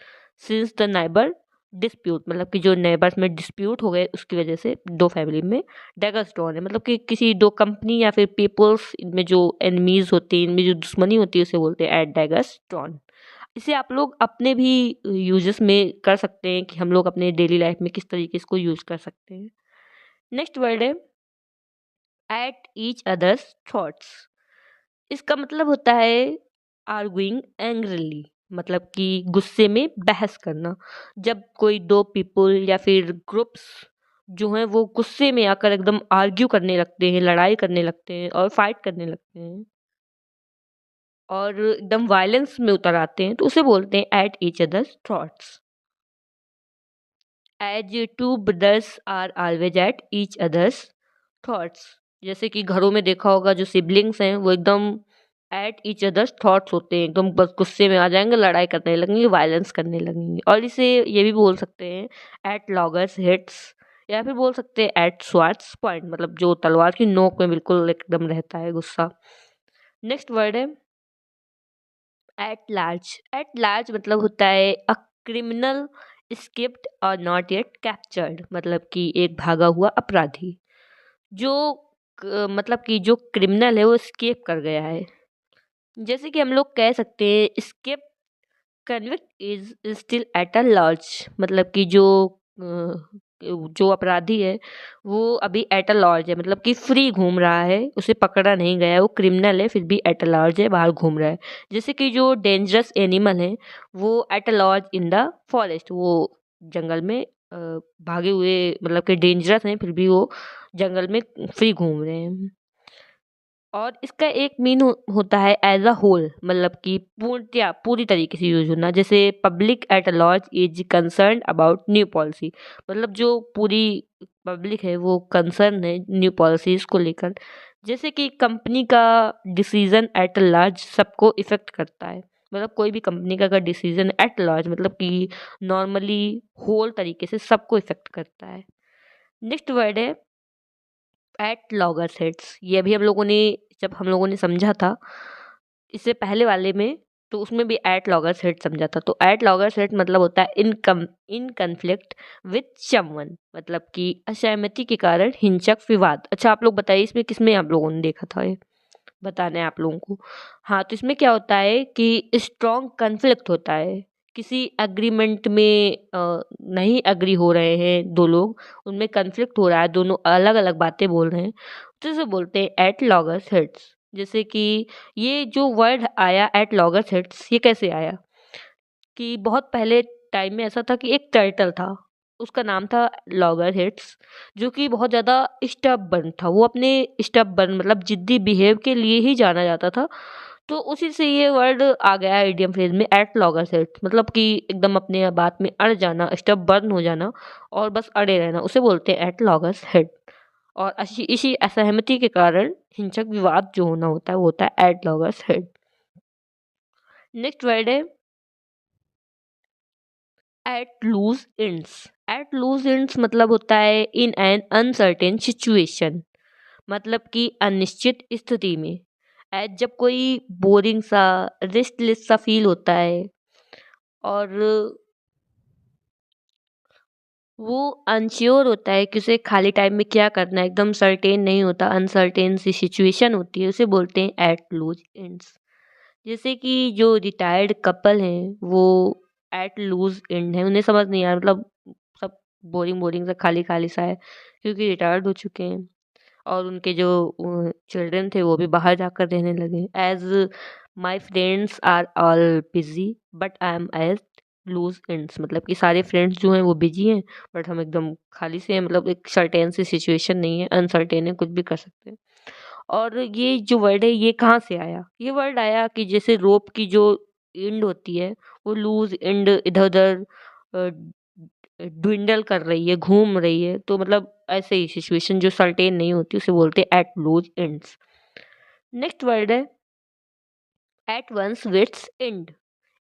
since the neighbour dispute, मतलब कि जो नेबर्स में डिस्प्यूट हो गए उसकी वजह से दो फैमिली में डैगर स्टोन है, मतलब कि किसी दो कंपनी या फिर पीपल्स, इनमें जो एनिमीज होती है, इनमें जो दुश्मनी होती है, उसे बोलते हैं एट डैगर स्टोन। इसे आप लोग अपने भी यूजेस में कर सकते हैं कि हम लोग अपने डेली लाइफ में किस तरीके से इसको यूज कर सकते हैं। नेक्स्ट वर्ड है एट ईच अदर्स थॉट्स। इसका मतलब होता है आर्गुइंग एंग्रीली, मतलब कि गुस्से में बहस करना। जब कोई दो पीपल या फिर ग्रुप्स जो हैं वो गुस्से में आकर एकदम आर्ग्यू करने लगते हैं, लड़ाई करने लगते हैं और फाइट करने लगते हैं और एकदम वायलेंस में उतर आते हैं, तो उसे बोलते हैं at each others thoughts. As two brothers are always at each others thoughts, जैसे कि घरों में देखा होगा जो सिबलिंग्स हैं वो एकदम एट ईच अदर्स थॉट्स होते हैं, एकदम बस गुस्से में आ जाएंगे, लड़ाई करने लगेंगे, वायलेंस करने लगेंगे। और इसे ये भी बोल सकते हैं एट लॉगर्स हिट्स, या फिर बोल सकते हैं एट स्वार्ड्स पॉइंट, मतलब जो तलवार की नोक में बिल्कुल एकदम रहता है गुस्सा। नेक्स्ट वर्ड है एट लार्ज। एट लार्ज मतलब होता है अ क्रिमिनल स्किप्ड और नॉट येट कैप्चर्ड, मतलब कि एक भागा हुआ अपराधी जो मतलब कि जो क्रिमिनल है वो स्केप कर गया है। जैसे कि हम लोग कह सकते हैं escape convict is still at a large, मतलब कि जो अपराधी है वो अभी एट अ लॉज है, मतलब कि फ्री घूम रहा है, उसे पकड़ा नहीं गया है, वो क्रिमिनल है फिर भी एट अ लॉज है, बाहर घूम रहा है। जैसे कि जो डेंजरस एनिमल है वो at a large in the forest, वो जंगल में भागे हुए, मतलब कि डेंजरस हैं फिर भी वो जंगल में फ्री घूम रहे हैं। और इसका एक मीन होता है एज अ होल, मतलब कि पूर्णतया पूरी तरीके से यूज होना। जैसे public at large is concern about new policy, मतलब जो पूरी पब्लिक है वो कंसर्न है न्यू पॉलिसीज को लेकर। जैसे कि कंपनी का डिसीजन एट लार्ज सबको इफेक्ट करता है, मतलब कोई भी कंपनी का अगर डिसीजन एट लार्ज मतलब कि नॉर्मली होल तरीके से सबको इफेक्ट करता है। नेक्स्ट वर्ड है एट लॉगर हेड्स। ये अभी हम लोगों ने जब हम लोगों ने समझा था इससे पहले वाले में, तो उसमें भी एट लॉगर हेड समझा था। तो एट लॉगर हेड मतलब होता है इन कन्फ्लिक्ट विथ समवन, मतलब कि असहमति के कारण हिंसक विवाद। अच्छा आप लोग बताइए इसमें किसमें आप लोगों ने देखा था ये, बताना है आप लोगों को। हाँ तो इसमें क्या होता है कि स्ट्रॉन्ग कन्फ्लिक्ट होता है, किसी एग्रीमेंट में नहीं एग्री हो रहे हैं दो लोग, उनमें कन्फ्लिक्ट हो रहा है, दोनों अलग अलग बातें बोल रहे हैं, तो इसे बोलते हैं एट लॉगर्स हिट्स। जैसे कि ये जो वर्ड आया एट लॉगर्स हिट्स, ये कैसे आया कि बहुत पहले टाइम में ऐसा था कि एक टर्टल था, उसका नाम था लॉगर हिट्स, जो कि बहुत ज़्यादा स्टबर्न था। वो अपने स्टबर्न मतलब जिद्दी बिहेव के लिए ही जाना जाता था। तो उसी से ये वर्ड आ गया है इडियम फ्रेज में एट लॉगर हिट्स, मतलब कि एकदम अपने बात में अड़ जाना, स्टबर्न हो जाना और बस अड़े रहना, उसे बोलते हैं एट लॉगर्स हिट। और इसी असहमति के कारण हिंसक विवाद जो होना होता है वो होता है at loggerheads. Next word है at loose ends. At loose ends मतलब होता है इन एन अनसर्टेन सिचुएशन, मतलब कि अनिश्चित स्थिति में। एट जब कोई बोरिंग सा रेस्टलेस सा फील होता है और वो अनश्योर होता है कि उसे खाली टाइम में क्या करना है, एकदम सर्टेन नहीं होता, अनसर्टेन सी सिचुएशन होती है, उसे बोलते हैं एट लूज एंड्स। जैसे कि जो रिटायर्ड कपल हैं वो एट लूज एंड है, उन्हें समझ नहीं आ रहा, मतलब सब बोरिंग बोरिंग सा खाली खाली सा है क्योंकि रिटायर्ड हो चुके हैं और उनके जो चिल्ड्रन थे वो भी बाहर जाकर रहने लगे। As my friends are all busy but I am as loose ends, मतलब कि सारे फ्रेंड्स जो हैं वो बिजी हैं बट हम एकदम खाली से हैं, मतलब एक सर्टेन सी सिचुएशन नहीं है, अनसर्टेन है, कुछ भी कर सकते हैं। और ये जो वर्ड है ये कहाँ से आया, ये वर्ड आया कि जैसे रोप की जो एंड होती है वो लूज एंड इधर उधर ड्विंडल कर रही है, घूम रही है, तो मतलब ऐसे ही सिचुएशन जो सर्टेन नहीं होती उसे बोलते हैं at loose ends. Next word है एट वंस विट्स एंड।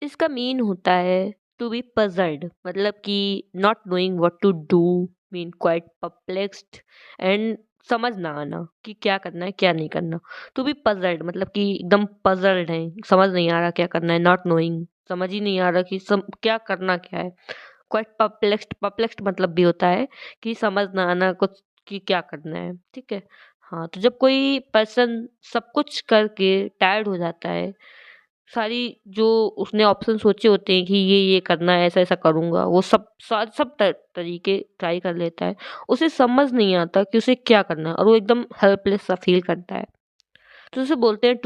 इसका मीन होता है टू बी पजल्ड, मतलब कि not knowing what to do, mean quite perplexed and समझ ना आना कि क्या करना है क्या नहीं करना। टू बी पजल्ड मतलब कि एकदम पजल्ड है, समझ नहीं आ रहा क्या करना है, नॉट नोइंग समझ ही नहीं आ रहा कि क्या करना क्या है। क्वाइट परप्लेक्स्ड, परप्लेक्स्ड मतलब भी होता है कि समझ ना आना कुछ कि क्या करना है, ठीक है। हाँ तो जब कोई पर्सन सब कुछ करके टायर्ड हो जाता है, सारी जो उसने ऑप्शन सोचे होते हैं कि ये करना है, ऐसा ऐसा करूँगा, वो सब तरीके ट्राई कर लेता है, उसे समझ नहीं आता कि उसे क्या करना है और वो एकदम हेल्पलेस सा फील करता है, तो उसे बोलते हैं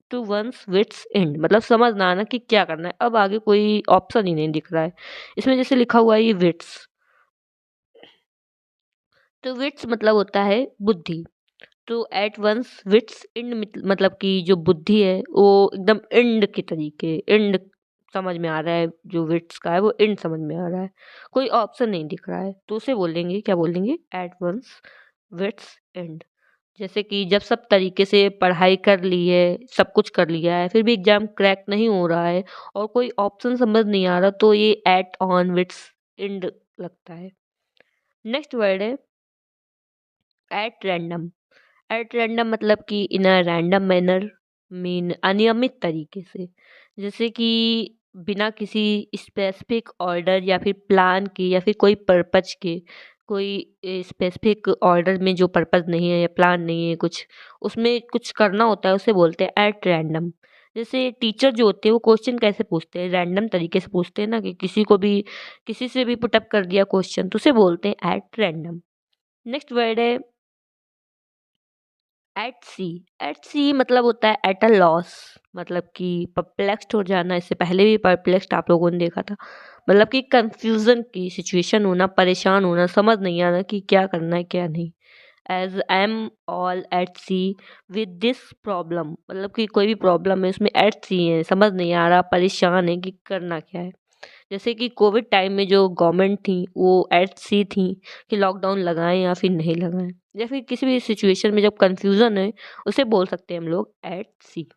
टू वंस विट्स एंड, मतलब समझ ना आना कि क्या करना है, अब आगे कोई ऑप्शन ही नहीं दिख रहा है। इसमें जैसे लिखा हुआ है ये विट्स, तो विट्स मतलब होता है बुद्धि। तो एट वंस विट्स एंड मतलब कि जो बुद्धि है वो एकदम एंड के तरीके, एंड समझ में आ रहा है, जो विट्स का है वो एंड समझ में आ रहा है, कोई ऑप्शन नहीं दिख रहा है, तो उसे बोलेंगे क्या बोलेंगे एट वंस विट्स एंड। जैसे कि जब सब तरीके से पढ़ाई कर ली है, सब कुछ कर लिया है, फिर भी एग्जाम क्रैक नहीं हो रहा है और कोई ऑप्शन समझ नहीं आ रहा, तो ये एट ऑन विट्स एंड लगता है। नेक्स्ट वर्ड है एट रैंडम। एट रैंडम मतलब कि इन अ रैंडम मैनर, मीन अनियमित तरीके से, जैसे कि बिना किसी स्पेसिफिक ऑर्डर या फिर प्लान के या फिर कोई पर्पज के, कोई स्पेसिफिक ऑर्डर में जो पर्पज नहीं है या प्लान नहीं है कुछ, उसमें कुछ करना होता है, उसे बोलते हैं एट रैंडम। जैसे टीचर जो होते हैं वो क्वेश्चन कैसे पूछते हैं, रैंडम तरीके से पूछते हैं ना, कि किसी को भी किसी से भी पुटअप कर दिया क्वेश्चन, तो उसे बोलते हैं एट रैंडम। नेक्स्ट वर्ड है एट सी। एट सी मतलब होता है एट अ लॉस, मतलब कि परप्लेक्स्ड हो जाना, इससे पहले भी परप्लेक्स्ड आप लोगों ने देखा था, मतलब कि कंफ्यूजन की सिचुएशन होना, परेशान होना, समझ नहीं आना कि क्या करना है क्या नहीं। As I am all at sea with this problem, मतलब कि कोई भी प्रॉब्लम है उसमें एट सी है, समझ नहीं आ रहा, परेशान है कि करना क्या है। जैसे कि कोविड टाइम में जो गवर्नमेंट थी वो एट सी थी कि लॉकडाउन लगाएं या फिर नहीं लगाएं, या फिर किसी भी सिचुएशन में जब कंफ्यूजन है उसे बोल सकते हैं हम लोग एट सी।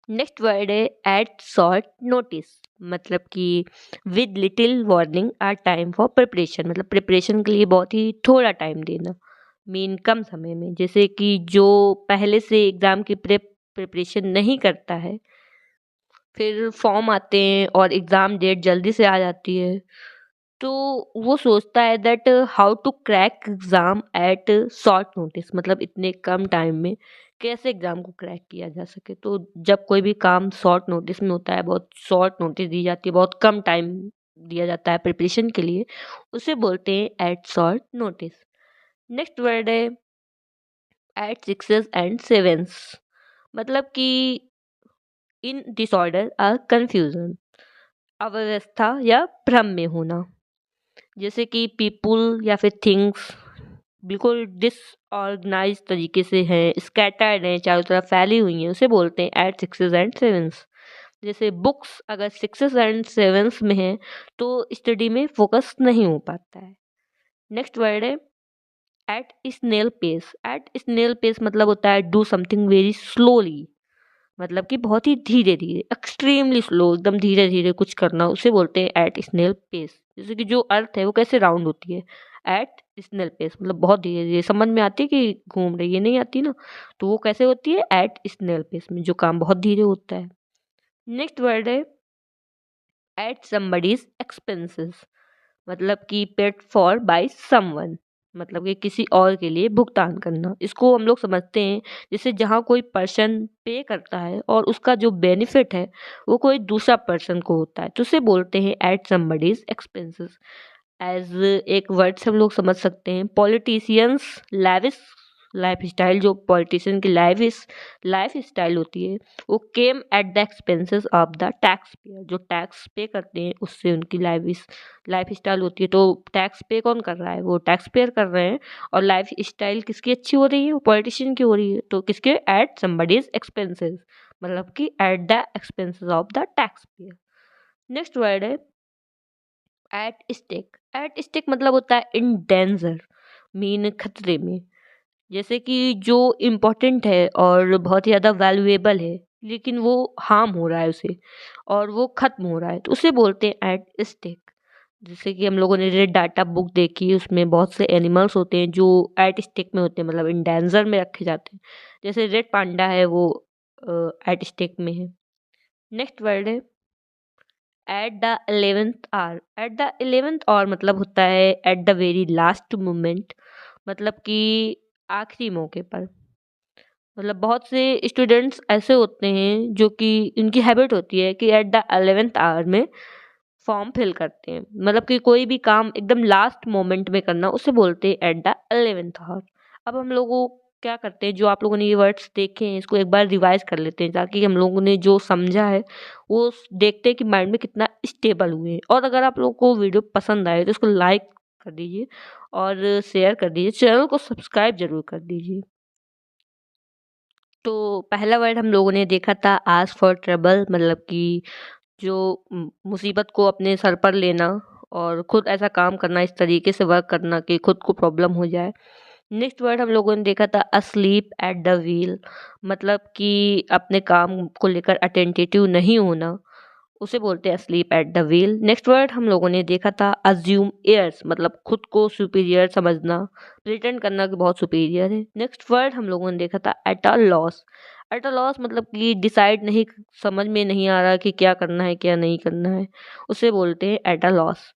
नेक्स्ट वर्ड है एट शॉर्ट नोटिस, मतलब कि with little warning or time for preparation, मतलब प्रिपरेशन के लिए बहुत ही थोड़ा टाइम देना, मीन कम समय में। जैसे कि जो पहले से एग्ज़ाम की प्रिपरेशन नहीं करता है, फिर फॉर्म आते हैं और एग्ज़ाम डेट जल्दी से आ जाती है, तो वो सोचता है that how to crack exam at short notice, मतलब इतने कम टाइम में कैसे एग्ज़ाम को क्रैक किया जा सके। तो जब कोई भी काम शॉर्ट नोटिस में होता है, बहुत शॉर्ट नोटिस दी जाती है, बहुत कम टाइम दिया जाता है प्रिपरेशन के लिए, उसे बोलते हैं at short notice. Next word है एट सिक्सेस एंड सेवेंस, मतलब कि इन डिसऑर्डर और कंफ्यूजन, अव्यवस्था या भ्रम में होना। जैसे कि पीपुल या फिर थिंग्स बिल्कुल डिसऑर्गेनाइज तरीके से हैं, स्कैटर्ड हैं, चारों तरफ फैली हुई हैं, उसे बोलते हैं एट सिक्सेस एंड सेवेंस। जैसे बुक्स अगर सिक्सेस एंड सेवेंस में है तो स्टडी में फोकस नहीं हो पाता है। नेक्स्ट वर्ड है at snail pace. At snail pace मतलब होता है डू समथिंग वेरी स्लोली, मतलब कि बहुत ही धीरे धीरे, एक्सट्रीमली स्लो, एकदम धीरे धीरे कुछ करना, उसे बोलते हैं एट स्नेल पेस। जैसे कि जो अर्थ है वो कैसे राउंड होती है, एट स्नेल पेस मतलब बहुत धीरे धीरे, समझ में आती है कि घूम रही है, नहीं आती ना, तो वो कैसे होती है एट स्नेल पेस में, जो काम बहुत धीरे होता है। नेक्स्ट वर्ड है एट समबडीज एक्सपेंसेस, मतलब कि पेड फॉर बाय समवन, मतलब कि किसी और के लिए भुगतान करना। इसको हम लोग समझते हैं जैसे जहाँ कोई पर्सन पे करता है और उसका जो बेनिफिट है वो कोई दूसरा पर्सन को होता है, तो उसे बोलते हैं एट समबडीज एक्सपेंसेस। एज एक वर्ड से हम लोग समझ सकते हैं पॉलिटिशियंस लैविश लाइफ स्टाइल, जो पॉलिटिशियन की लाइफ स्टाइल होती है वो came at the expenses of the tax payer, जो टैक्स पे करते हैं उससे उनकी लाइफ स्टाइल होती है। तो टैक्स पे कौन कर रहा है, वो टैक्स पेयर कर रहे हैं, और लाइफ स्टाइल किसकी अच्छी हो रही है, वो पॉलिटिशियन की हो रही है, तो किसके एट समबडीज एक्सपेंसेस, मतलब कि at the expenses of the tax payer. Next word है एट स्टेक। एट स्टेक मतलब होता है इन डेंजर, मीन खतरे में। जैसे कि जो इम्पोर्टेंट है और बहुत ही ज़्यादा वैल्यूएबल है, लेकिन वो हार्म हो रहा है उसे, और वो खत्म हो रहा है, तो उसे बोलते हैं एट स्टेक। जैसे कि हम लोगों ने रेड डाटा बुक देखी, उसमें बहुत से एनिमल्स होते हैं जो एट स्टेक में होते हैं, मतलब इन डेंजर में रखे जाते हैं। जैसे रेड पांडा है, वो एट स्टेक में है। नेक्स्ट वर्ड है at the 11th hour. At the 11th hour मतलब होता है at the very last moment, मतलब कि आखिरी मौके पर। मतलब बहुत से स्टूडेंट्स ऐसे होते हैं जो कि इनकी हैबिट होती है कि एट द 11th आवर में फॉर्म फिल करते हैं, मतलब कि कोई भी काम एकदम लास्ट मोमेंट में करना, उसे बोलते हैं एट द 11th आवर। अब हम लोगों क्या करते हैं, जो आप लोगों ने ये वर्ड्स देखे हैं इसको एक बार रिवाइज कर लेते हैं, ताकि हम लोगों ने जो समझा है वो देखते हैं कि माइंड में कितना स्टेबल हुए हैं। और अगर आप लोगों को वीडियो पसंद आए तो इसको लाइक कर दीजिए और शेयर कर दीजिए, चैनल को सब्सक्राइब जरूर कर दीजिए। तो पहला वर्ड हम लोगों ने देखा था आस्क फॉर ट्रबल, मतलब कि जो मुसीबत को अपने सर पर लेना और खुद ऐसा काम करना, इस तरीके से वर्क करना कि खुद को प्रॉब्लम हो जाए। नेक्स्ट वर्ड हम लोगों ने देखा था अस्लीप एट द व्हील, मतलब कि अपने काम को लेकर अटेंटिव नहीं होना, उसे बोलते हैं sleep at the wheel. Next word हम लोगों ने देखा था अज्यूम एयर्स, मतलब खुद को सुपीरियर समझना, प्रिटेंड करना कि बहुत सुपीरियर है। नेक्स्ट वर्ड हम लोगों ने देखा था eight a loss. Eight a loss मतलब कि डिसाइड नहीं, समझ में नहीं आ रहा कि क्या करना है क्या नहीं करना है, उसे बोलते हैं eight a loss.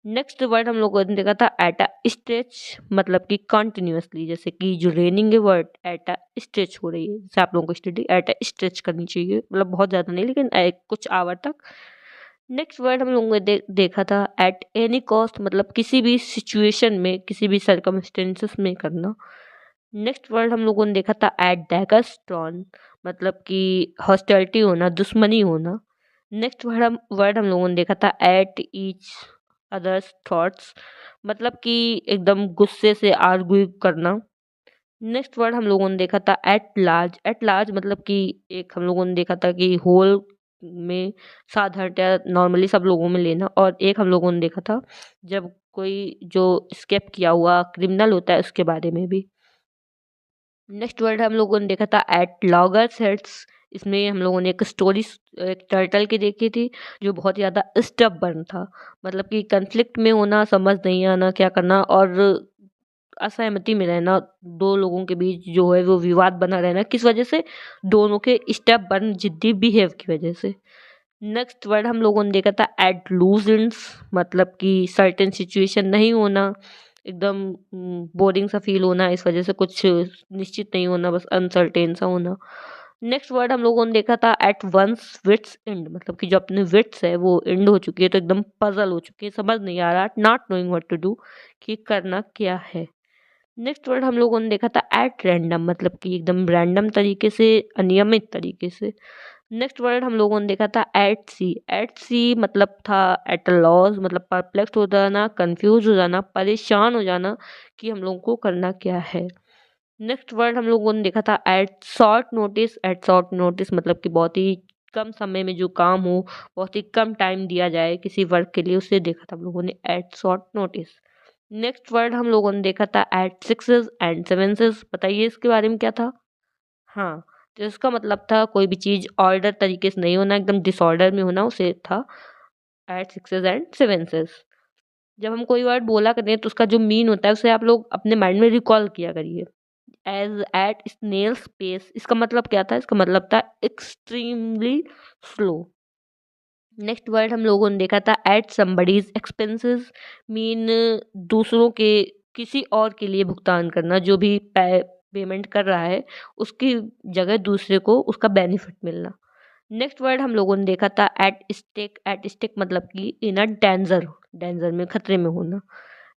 Next word हम लोगों ने देखा था एट अ स्ट्रेच, मतलब कि कंटिन्यूअसली, जैसे कि जो रेनिंग है वर्ड एट अ स्ट्रेच हो रही है, जैसे आप लोगों को स्टडी एट अ स्ट्रेच करनी चाहिए, मतलब बहुत ज़्यादा नहीं लेकिन कुछ आवर तक। नेक्स्ट वर्ड हम लोगों ने देखा था एट एनी कॉस्ट, मतलब किसी भी सिचुएशन में, किसी भी सर्कमस्टेंसेस में करना। नेक्स्ट वर्ड हम लोगों ने देखा था एट डैगर स्ट्रॉन, मतलब कि हॉस्टिलिटी होना, दुश्मनी होना। नेक्स्ट वर्ड हम लोगों ने देखा था एट ईच अदर्स थॉट्स, मतलब कि एकदम गुस्से से आर्ग्यू करना। नेक्स्ट वर्ड हम लोगों ने देखा था एट लार्ज। एट लार्ज मतलब कि एक हम लोगों ने देखा था कि होल में साधारणतया नॉर्मली सब लोगों में लेना, और एक हम लोगों ने देखा था जब कोई जो स्केप किया हुआ क्रिमिनल होता है उसके बारे में भी। नेक्स्ट वर्ड हम लोगों ने देखा था एट लॉगर सेट्स इसमें हम लोगों ने एक स्टोरी एक टर्टल की देखी थी जो बहुत ज़्यादा स्टबर्न था। मतलब कि कॉन्फ्लिक्ट में होना, समझ नहीं आना क्या करना और असहमति में रहना, 2 लोगों के बीच जो है वो विवाद बना रहना, किस वजह से? दोनों के स्टबर्न ज़िद्दी बिहेव की वजह से। नेक्स्ट वर्ड हम लोगों ने देखा था एट लूज एंड्स, मतलब कि सर्टेन सिचुएशन नहीं होना, एकदम बोरिंग सा फील होना, इस वजह से कुछ निश्चित नहीं होना, बस अनसर्टेन सा होना। नेक्स्ट वर्ड हम लोगों ने देखा था एट वंस विट्स एंड, मतलब कि जो अपने विट्स है वो एंड हो चुकी है, तो एकदम पजल हो चुकी है, समझ नहीं आ रहा, not knowing what to do, कि करना क्या है। नेक्स्ट वर्ड हम लोगों ने देखा था एट रैंडम, मतलब कि एकदम रैंडम तरीके से, अनियमित तरीके से। नेक्स्ट वर्ड हम लोगों ने देखा था एट सी मतलब था एट अ लॉस, मतलब परप्लेक्स हो जाना, कंफ्यूज हो जाना, परेशान हो जाना कि हम लोगों को करना क्या है। नेक्स्ट वर्ड हम लोगों ने देखा था एट शॉर्ट नोटिस मतलब कि बहुत ही कम समय में जो काम हो, बहुत ही कम टाइम दिया जाए किसी वर्क के लिए, उसे देखा था हम लोगों ने at short notice. Next word हम लोगों ने देखा था एट सिक्सेस एंड सेवेंसेस, बताइए इसके बारे में क्या था? हाँ, तो इसका मतलब था कोई भी चीज़ ऑर्डर तरीके से नहीं होना, एकदम डिसऑर्डर में होना, उसे था एट सिक्सेस एंड सेवेंसेस। जब हम कोई वर्ड बोला करते हैं तो उसका जो मीन होता है उसे आप लोग अपने माइंड में रिकॉल किया करिए। एज एट स्नेल्स पेस, इसका मतलब क्या था? इसका मतलब था एक्सट्रीमली स्लो। नेक्स्ट वर्ड हम लोगों ने देखा था एट समबडीज एक्सपेंसेस, मीन दूसरों के, किसी और के लिए भुगतान करना, जो भी पेमेंट कर रहा है उसकी जगह दूसरे को उसका बेनिफिट मिलना। नेक्स्ट वर्ड हम लोगों ने देखा था एट स्टेक मतलब कि इन अ डेंजर, डेंजर में, खतरे में होना।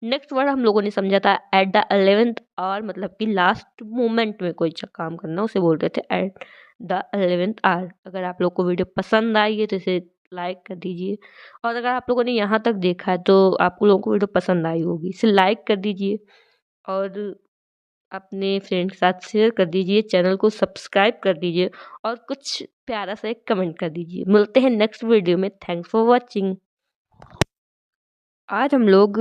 नेक्स्ट वर्ड हम लोगों ने समझा था एट द 11th आवर, मतलब कि लास्ट मोमेंट में कोई काम करना, उसे बोल रहे थे एट द 11th आवर। अगर आप लोग को वीडियो पसंद आई है तो इसे लाइक कर दीजिए, और अगर आप लोगों ने यहाँ तक देखा है तो आप लोगों को वीडियो पसंद आई होगी, इसे लाइक कर दीजिए और अपने फ्रेंड के साथ शेयर कर दीजिए, चैनल को सब्सक्राइब कर दीजिए और कुछ प्यारा सा एक कमेंट कर दीजिए। मिलते हैं नेक्स्ट वीडियो में। Thanks for watching. आज हम लोग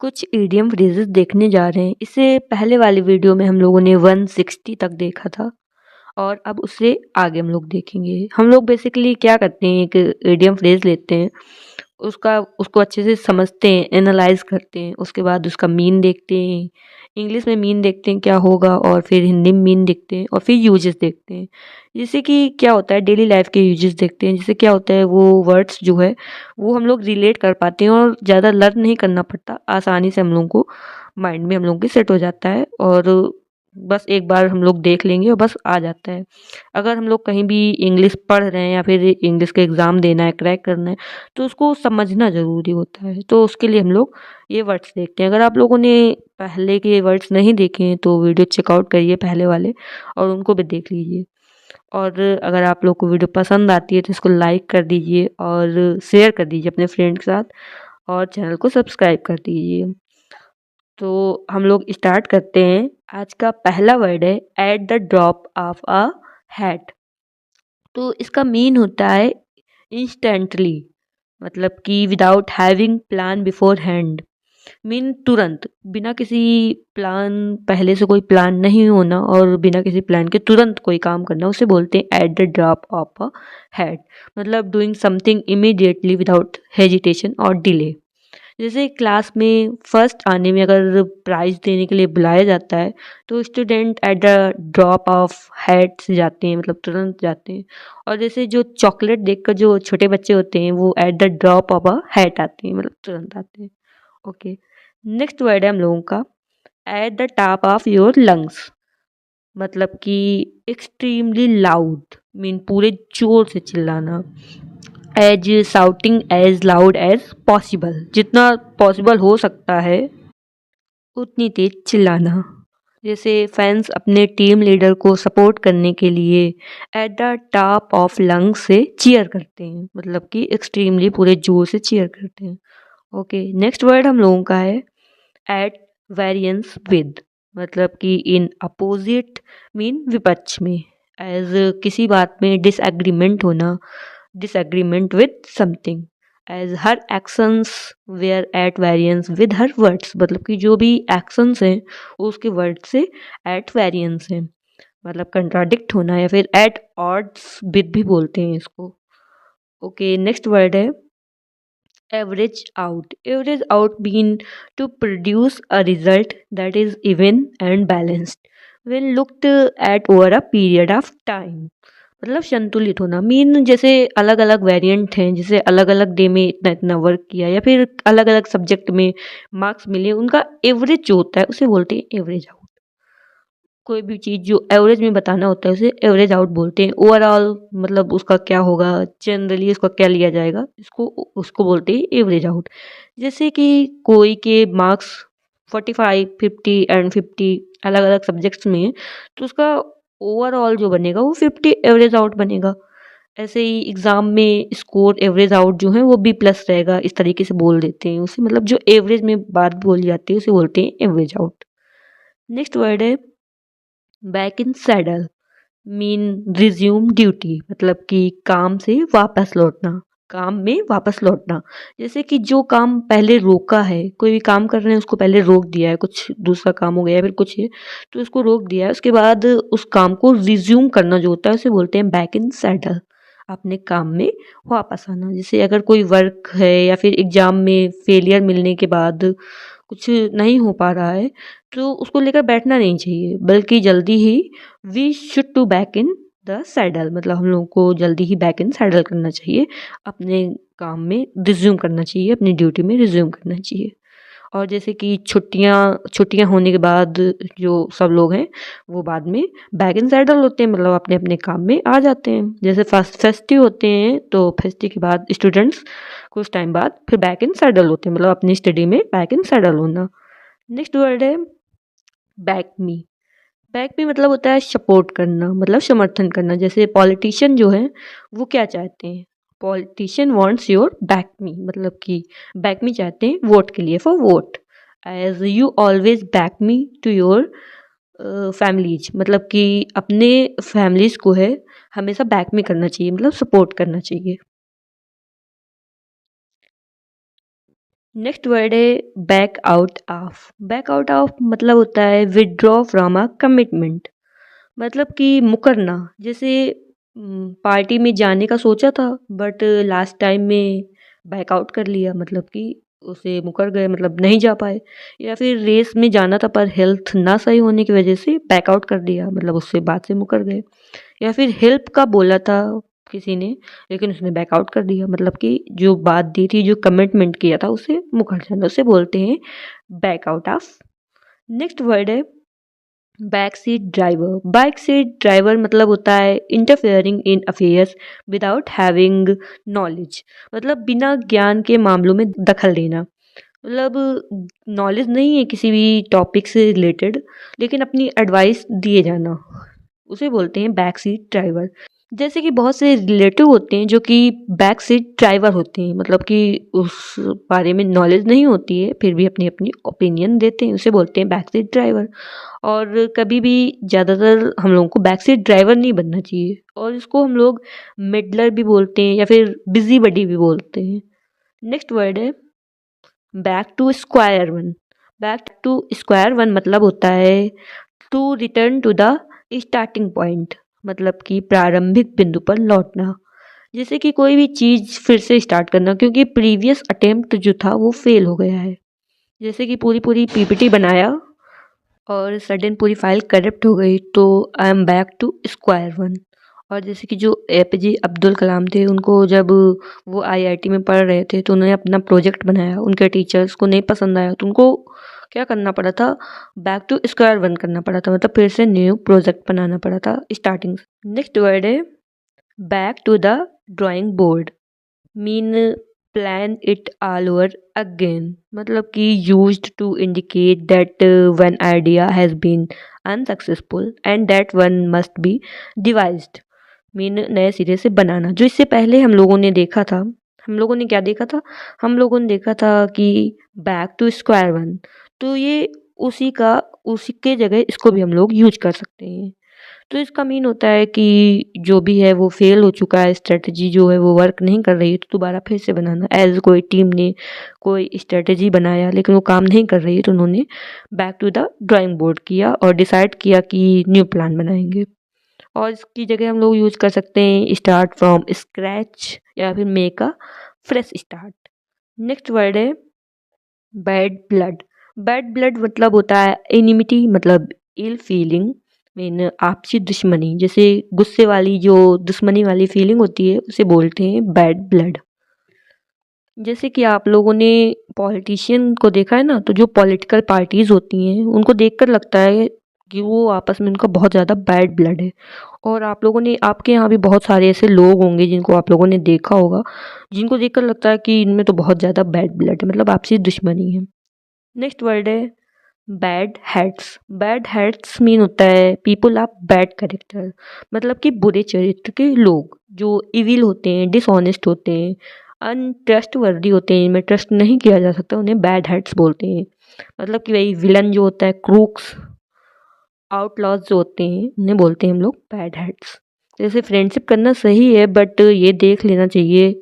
कुछ इडियम फ्रेजेस देखने जा रहे हैं। इससे पहले वाली वीडियो में हम लोगों ने 160 तक देखा था और अब उससे आगे हम लोग देखेंगे। हम लोग बेसिकली क्या करते हैं, एक इडियम फ्रेज लेते हैं, उसको अच्छे से समझते हैं, एनालाइज करते हैं, उसके बाद उसका मीन देखते हैं, इंग्लिश में मीन देखते हैं क्या होगा, और फिर हिंदी में मीन देखते हैं, और फिर यूजेस देखते हैं। जैसे कि क्या होता है, डेली लाइफ के यूजेस देखते हैं, जैसे क्या होता है वो वर्ड्स जो है वो हम लोग रिलेट कर पाते हैं और ज़्यादा लर्न नहीं करना पड़ता, आसानी से हम लोगों को माइंड में हम लोगों के सेट हो जाता है और बस एक बार हम लोग देख लेंगे और बस आ जाता है। अगर हम लोग कहीं भी इंग्लिश पढ़ रहे हैं या फिर इंग्लिश का एग्ज़ाम देना है, क्रैक करना है, तो उसको समझना ज़रूरी होता है, तो उसके लिए हम लोग ये वर्ड्स देखते हैं। अगर आप लोगों ने पहले के वर्ड्स नहीं देखे हैं तो वीडियो चेकआउट करिए पहले वाले और उनको भी देख लीजिए। और अगर आप लोग को वीडियो पसंद आती है तो इसको लाइक कर दीजिए और शेयर कर दीजिए अपने फ्रेंड के साथ और चैनल को सब्सक्राइब कर दीजिए। तो हम लोग स्टार्ट करते हैं। आज का पहला वर्ड है at the drop of a hat. तो इसका मीन होता है इंस्टेंटली, मतलब कि without having plan before hand, mean तुरंत, बिना किसी प्लान, पहले से कोई प्लान नहीं होना और बिना किसी प्लान के तुरंत कोई काम करना, उसे बोलते हैं at the drop of a hat, मतलब doing something immediately without hesitation और डिले। जैसे क्लास में फर्स्ट आने में अगर प्राइज़ देने के लिए बुलाया जाता है तो student at the drop of hat से जाते हैं, मतलब तुरंत जाते हैं। और जैसे जो चॉकलेट देखकर जो छोटे बच्चे होते हैं वो eight the drop of a hat आते हैं, मतलब तुरंत आते हैं। ओके, नेक्स्ट वर्ड है हम लोगों का at the top of your lungs, मतलब कि एक्सट्रीमली लाउड, मीन पूरे जोर से चिल्लाना। As shouting as loud as possible, जितना पॉसिबल हो सकता है उतनी तेज चिल्लाना। जैसे फैंस अपने टीम लीडर को सपोर्ट करने के लिए eight the top of lungs से चीयर करते हैं, मतलब कि एक्सट्रीमली पूरे जोर से चीयर करते हैं। ओके, नेक्स्ट वर्ड हम लोगों का है एट वेरिएंस विद, मतलब कि इन अपोजिट, मीन विपक्ष में। एज किसी बात में डिसएग्रीमेंट होना, disagreement with something। as her actions were at variance with her words, मतलब कि जो भी actions हैं वो उसके वर्ड से at variance हैं। मतलब कंट्राडिक्ट होना या फिर एट ऑड्स विद भी बोलते हैं इसको। ओके, नेक्स्ट वर्ड है average out. Average out mean to produce a result that is even and balanced when looked at over a period of time. मतलब संतुलित होना मीन जैसे अलग अलग वेरिएंट हैं, जैसे अलग अलग डे में इतना इतना वर्क किया या फिर अलग अलग सब्जेक्ट में मार्क्स मिले, उनका एवरेज जो होता है उसे बोलते हैं एवरेज आउट। कोई भी चीज़ जो एवरेज में बताना होता है उसे एवरेज आउट बोलते हैं। ओवरऑल मतलब उसका क्या होगा, जनरली उसका क्या लिया जाएगा, इसको उसको बोलते हैं एवरेज आउट। जैसे कि कोई के मार्क्स 45, 50 एंड 50 अलग अलग सब्जेक्ट्स में हैं, तो उसका ओवरऑल जो बनेगा वो 50 एवरेज आउट बनेगा। ऐसे ही एग्ज़ाम में स्कोर एवरेज आउट जो है वो बी प्लस रहेगा, इस तरीके से बोल देते हैं उसे। मतलब जो एवरेज में बात बोली जाती है उसे बोलते हैं एवरेज आउट। नेक्स्ट वर्ड है back in saddle mean resume duty, मतलब कि काम से वापस लौटना, काम में वापस लौटना। जैसे कि जो काम पहले रोका है, कोई भी काम कर रहे हैं उसको पहले रोक दिया है, कुछ दूसरा काम हो गया या फिर कुछ है तो उसको रोक दिया है, उसके बाद उस काम को रिज्यूम करना जो होता है उसे बोलते हैं बैक इन सैडल, अपने काम में वापस आना। जैसे अगर कोई वर्क है या फिर एग्जाम में फेलियर मिलने के बाद कुछ नहीं हो पा रहा है तो उसको लेकर बैठना नहीं चाहिए, बल्कि जल्दी ही we should to back in the saddle, मतलब हम लोगों को जल्दी ही बैक इन सैडल करना चाहिए, अपने काम में रिज्यूम करना चाहिए, अपनी ड्यूटी में रिज्यूम करना चाहिए। और जैसे कि छुट्टियाँ छुट्टियाँ होने के बाद जो सब लोग हैं वो बाद में बैक इन सैडल होते हैं, मतलब अपने अपने काम में आ जाते हैं। जैसे फेस्टिव होते हैं तो फेस्टिव के बाद स्टूडेंट्स कुछ टाइम बाद फिर बैक इन सैडल होते हैं, मतलब अपनी स्टडी में बैक इन सैडल होना। नेक्स्ट वर्ड है बैक मी। बैक मी मतलब होता है सपोर्ट करना, मतलब समर्थन करना। जैसे पॉलिटिशियन जो है वो क्या चाहते हैं, politician wants your back me, मतलब कि बैक मी चाहते हैं वोट के लिए, for vote. As you always back me to your families, मतलब कि अपने फैमिलीज को है हमेशा बैक में करना चाहिए, मतलब सपोर्ट करना चाहिए। नेक्स्ट वर्ड है back out of. Back out of मतलब होता है विदड्रॉ फ्रॉम अ कमिटमेंट, मतलब कि मुकरना। जैसे पार्टी में जाने का सोचा था बट लास्ट टाइम में बैक आउट कर लिया, मतलब कि उसे मुकर गए, मतलब नहीं जा पाए। या फिर रेस में जाना था पर हेल्थ ना सही होने की वजह से बैक आउट कर दिया, मतलब उससे बात से मुकर गए। या फिर हेल्प का बोला था किसी ने लेकिन उसने बैक आउट कर दिया, मतलब कि जो बात दी थी, जो कमिटमेंट किया था उसे मुकर जाना, उसे बोलते हैं back out of. Next word है back seat driver. Back seat driver मतलब होता है interfering in affairs without having knowledge, मतलब बिना ज्ञान के मामलों में दखल देना। मतलब नॉलेज नहीं है किसी भी टॉपिक से रिलेटेड लेकिन अपनी एडवाइस दिए जाना, उसे बोलते हैं बैक सीट ड्राइवर। जैसे कि बहुत से रिलेटिव होते हैं जो कि बैक सीट ड्राइवर होते हैं, मतलब कि उस बारे में नॉलेज नहीं होती है फिर भी अपनी अपनी ओपिनियन देते हैं, उसे बोलते हैं बैक सीट ड्राइवर। और कभी भी ज़्यादातर हम लोगों को बैक सीट ड्राइवर नहीं बनना चाहिए, और इसको हम लोग मिडलर भी बोलते हैं या फिर बिजी बडी भी बोलते हैं। नेक्स्ट वर्ड है back to square one. Back to square one मतलब होता है to return to the starting point, मतलब कि प्रारंभिक बिंदु पर लौटना। जैसे कि कोई भी चीज़ फिर से स्टार्ट करना क्योंकि प्रीवियस अटेम्प्ट जो था वो फेल हो गया है। जैसे कि पूरी पूरी पीपीटी बनाया और सडन पूरी फाइल करप्ट हो गई तो I am back to square one. और जैसे कि जो एपीजे अब्दुल कलाम थे, उनको जब वो आईआईटी में पढ़ रहे थे तो उन्होंने अपना प्रोजेक्ट बनाया, उनके टीचर्स को नहीं पसंद आया तो उनको क्या करना पड़ा था, बैक टू स्क्वायर वन करना पड़ा था, मतलब फिर से न्यू प्रोजेक्ट बनाना पड़ा था स्टार्टिंग से। नेक्स्ट वर्ड है back to the drawing board mean plan it all over again, मतलब कि used to indicate that one idea has been unsuccessful and that one must be devised mean नए सिरे से बनाना। जो इससे पहले हम लोगों ने देखा था, हम लोगों ने क्या देखा था, हम लोगों ने देखा था कि बैक टू स्क्वायर वन, तो ये उसी का, उसी के जगह इसको भी हम लोग यूज कर सकते हैं। तो इसका मीन होता है कि जो भी है वो फेल हो चुका है, स्ट्रेटजी जो है वो वर्क नहीं कर रही है, तो दोबारा फिर से बनाना। एज कोई टीम ने कोई स्ट्रेटजी बनाया लेकिन वो काम नहीं कर रही है, तो उन्होंने back to the drawing board किया और डिसाइड किया कि न्यू प्लान बनाएंगे। और इसकी जगह हम लोग यूज कर सकते हैं स्टार्ट फ्रॉम स्क्रैच या फिर make a fresh start. Next word है बैड ब्लड। बैड ब्लड मतलब होता है एनिमिटी, मतलब इल फीलिंग, मीन आपसी दुश्मनी। जैसे गुस्से वाली जो दुश्मनी वाली फीलिंग होती है उसे बोलते हैं बैड ब्लड। जैसे कि आप लोगों ने पॉलिटिशियन को देखा है ना, तो जो पॉलिटिकल पार्टीज होती हैं उनको देखकर लगता है कि वो आपस में उनका बहुत ज़्यादा बैड ब्लड है। और आप लोगों ने, आपके यहाँ भी बहुत सारे ऐसे लोग होंगे जिनको आप लोगों ने देखा होगा, जिनको देखकर लगता है कि इनमें तो बहुत ज़्यादा बैड ब्लड है, मतलब आपसी दुश्मनी है। नेक्स्ट वर्ड है bad heads. Bad heads mean होता है पीपल ऑफ बैड कैरेक्टर, मतलब कि बुरे चरित्र के लोग जो इविल होते हैं, डिसऑनेस्ट होते हैं, अनट्रस्टवर्दी होते हैं, इनमें ट्रस्ट नहीं किया जा सकता, उन्हें बैड हेड्स बोलते हैं। मतलब कि वही विलन जो होता है, क्रूक्स, आउटलॉज जो होते हैं, उन्हें बोलते हैं हम लोग बैड हेड्स। जैसे फ्रेंडशिप करना सही है, बट ये देख लेना चाहिए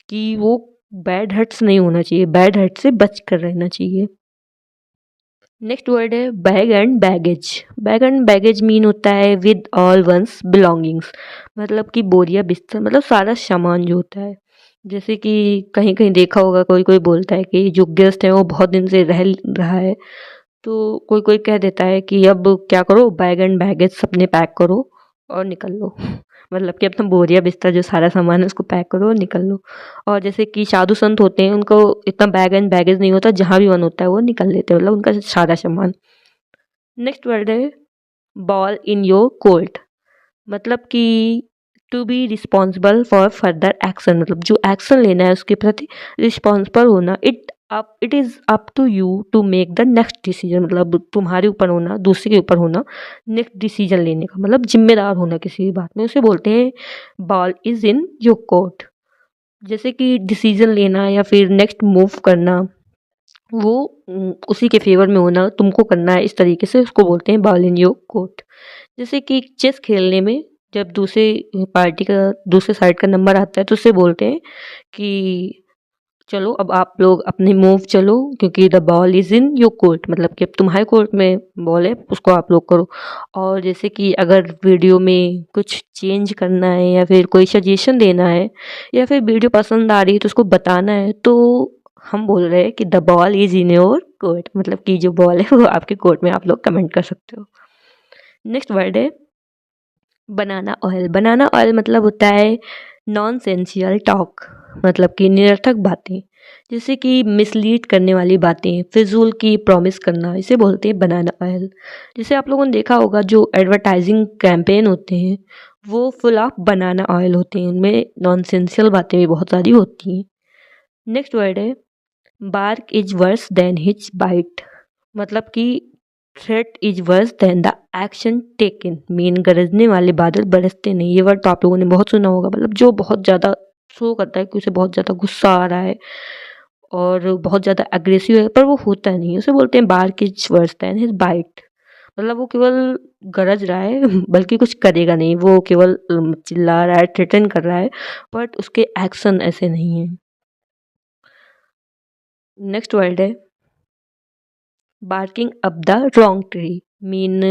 कि वो बैड हेड्स नहीं होना चाहिए, बैड हेड्स से बच कर रहना चाहिए। नेक्स्ट वर्ड है bag and baggage. Bag and baggage mean होता है विद ऑल वंस बिलोंगिंग्स, मतलब कि बोरिया बिस्तर, मतलब सारा सामान जो होता है। जैसे कि कहीं कहीं देखा होगा, कोई कोई बोलता है कि जो गेस्ट है वो बहुत दिन से रह रहा है, तो कोई कोई कह देता है कि अब क्या करो, बैग एंड बैगेज अपने पैक करो और निकल लो। मतलब कि अपना बोरिया बिस्तर जो सारा सामान है उसको पैक करो और निकल लो। और जैसे कि साधु संत होते हैं, उनको इतना बैग एंड बैगेज नहीं होता, जहाँ भी मन होता है वो निकल लेते हैं, मतलब उनका सारा सामान। नेक्स्ट वर्ड है बॉल इन योर कोर्ट, मतलब कि to be responsible for further action, मतलब जो एक्शन लेना है उसके प्रति रिस्पॉन्सिबल होना। It is up to you to make the next decision, मतलब तुम्हारे ऊपर होना, दूसरे के ऊपर होना, नेक्स्ट डिसीजन लेने का, मतलब जिम्मेदार होना किसी भी बात में, उसे बोलते हैं ball is in your court. जैसे कि डिसीजन लेना या फिर नेक्स्ट मूव करना, वो उसी के फेवर में होना, तुमको करना है, इस तरीके से उसको बोलते हैं बॉल इन योर कोर्ट। जैसे कि चेस खेलने में जब दूसरे पार्टी का, दूसरे साइड का नंबर आता है, तो उससे बोलते हैं कि चलो अब आप लोग अपने मूव चलो, क्योंकि the ball is in your court, मतलब कि अब तुम्हारे कोर्ट में बॉल है, उसको आप लोग करो। और जैसे कि अगर वीडियो में कुछ चेंज करना है या फिर कोई सजेशन देना है या फिर वीडियो पसंद आ रही है तो उसको बताना है, तो हम बोल रहे हैं कि the ball is in your court, मतलब कि जो बॉल है वो आपके कोर्ट में, आप लोग कमेंट कर सकते हो। नेक्स्ट वर्ड है बनाना ऑयल। बनाना ऑयल मतलब होता है नॉन सेंसियल टॉक, मतलब कि निरर्थक बातें, जैसे कि मिसलीड करने वाली बातें, फिजूल की प्रॉमिस करना, इसे बोलते हैं बनाना ऑयल। जैसे आप लोगों ने देखा होगा जो एडवर्टाइजिंग कैंपेन होते हैं वो फुल ऑफ बनाना ऑयल होते हैं, उनमें नॉनसेंशियल बातें भी बहुत सारी होती हैं। नेक्स्ट वर्ड है bark is worse than his bite, मतलब कि threat is worse than the action taken, mean गरजने वाले बादल बरसते नहीं। ये वर्ड तो आप लोगों ने बहुत सुना होगा, मतलब जो बहुत ज़्यादा शो करता है कि उसे बहुत ज़्यादा गुस्सा आ रहा है और बहुत ज़्यादा अग्रेसिव है, पर वो होता नहीं, उसे बोलते हैं bark is worse than his bite. मतलब वो केवल गरज रहा है बल्कि कुछ करेगा नहीं, वो केवल चिल्ला रहा है, थ्रेटन कर रहा है, बट उसके एक्शन ऐसे नहीं है। नेक्स्ट वर्ड है barking up the wrong tree, mean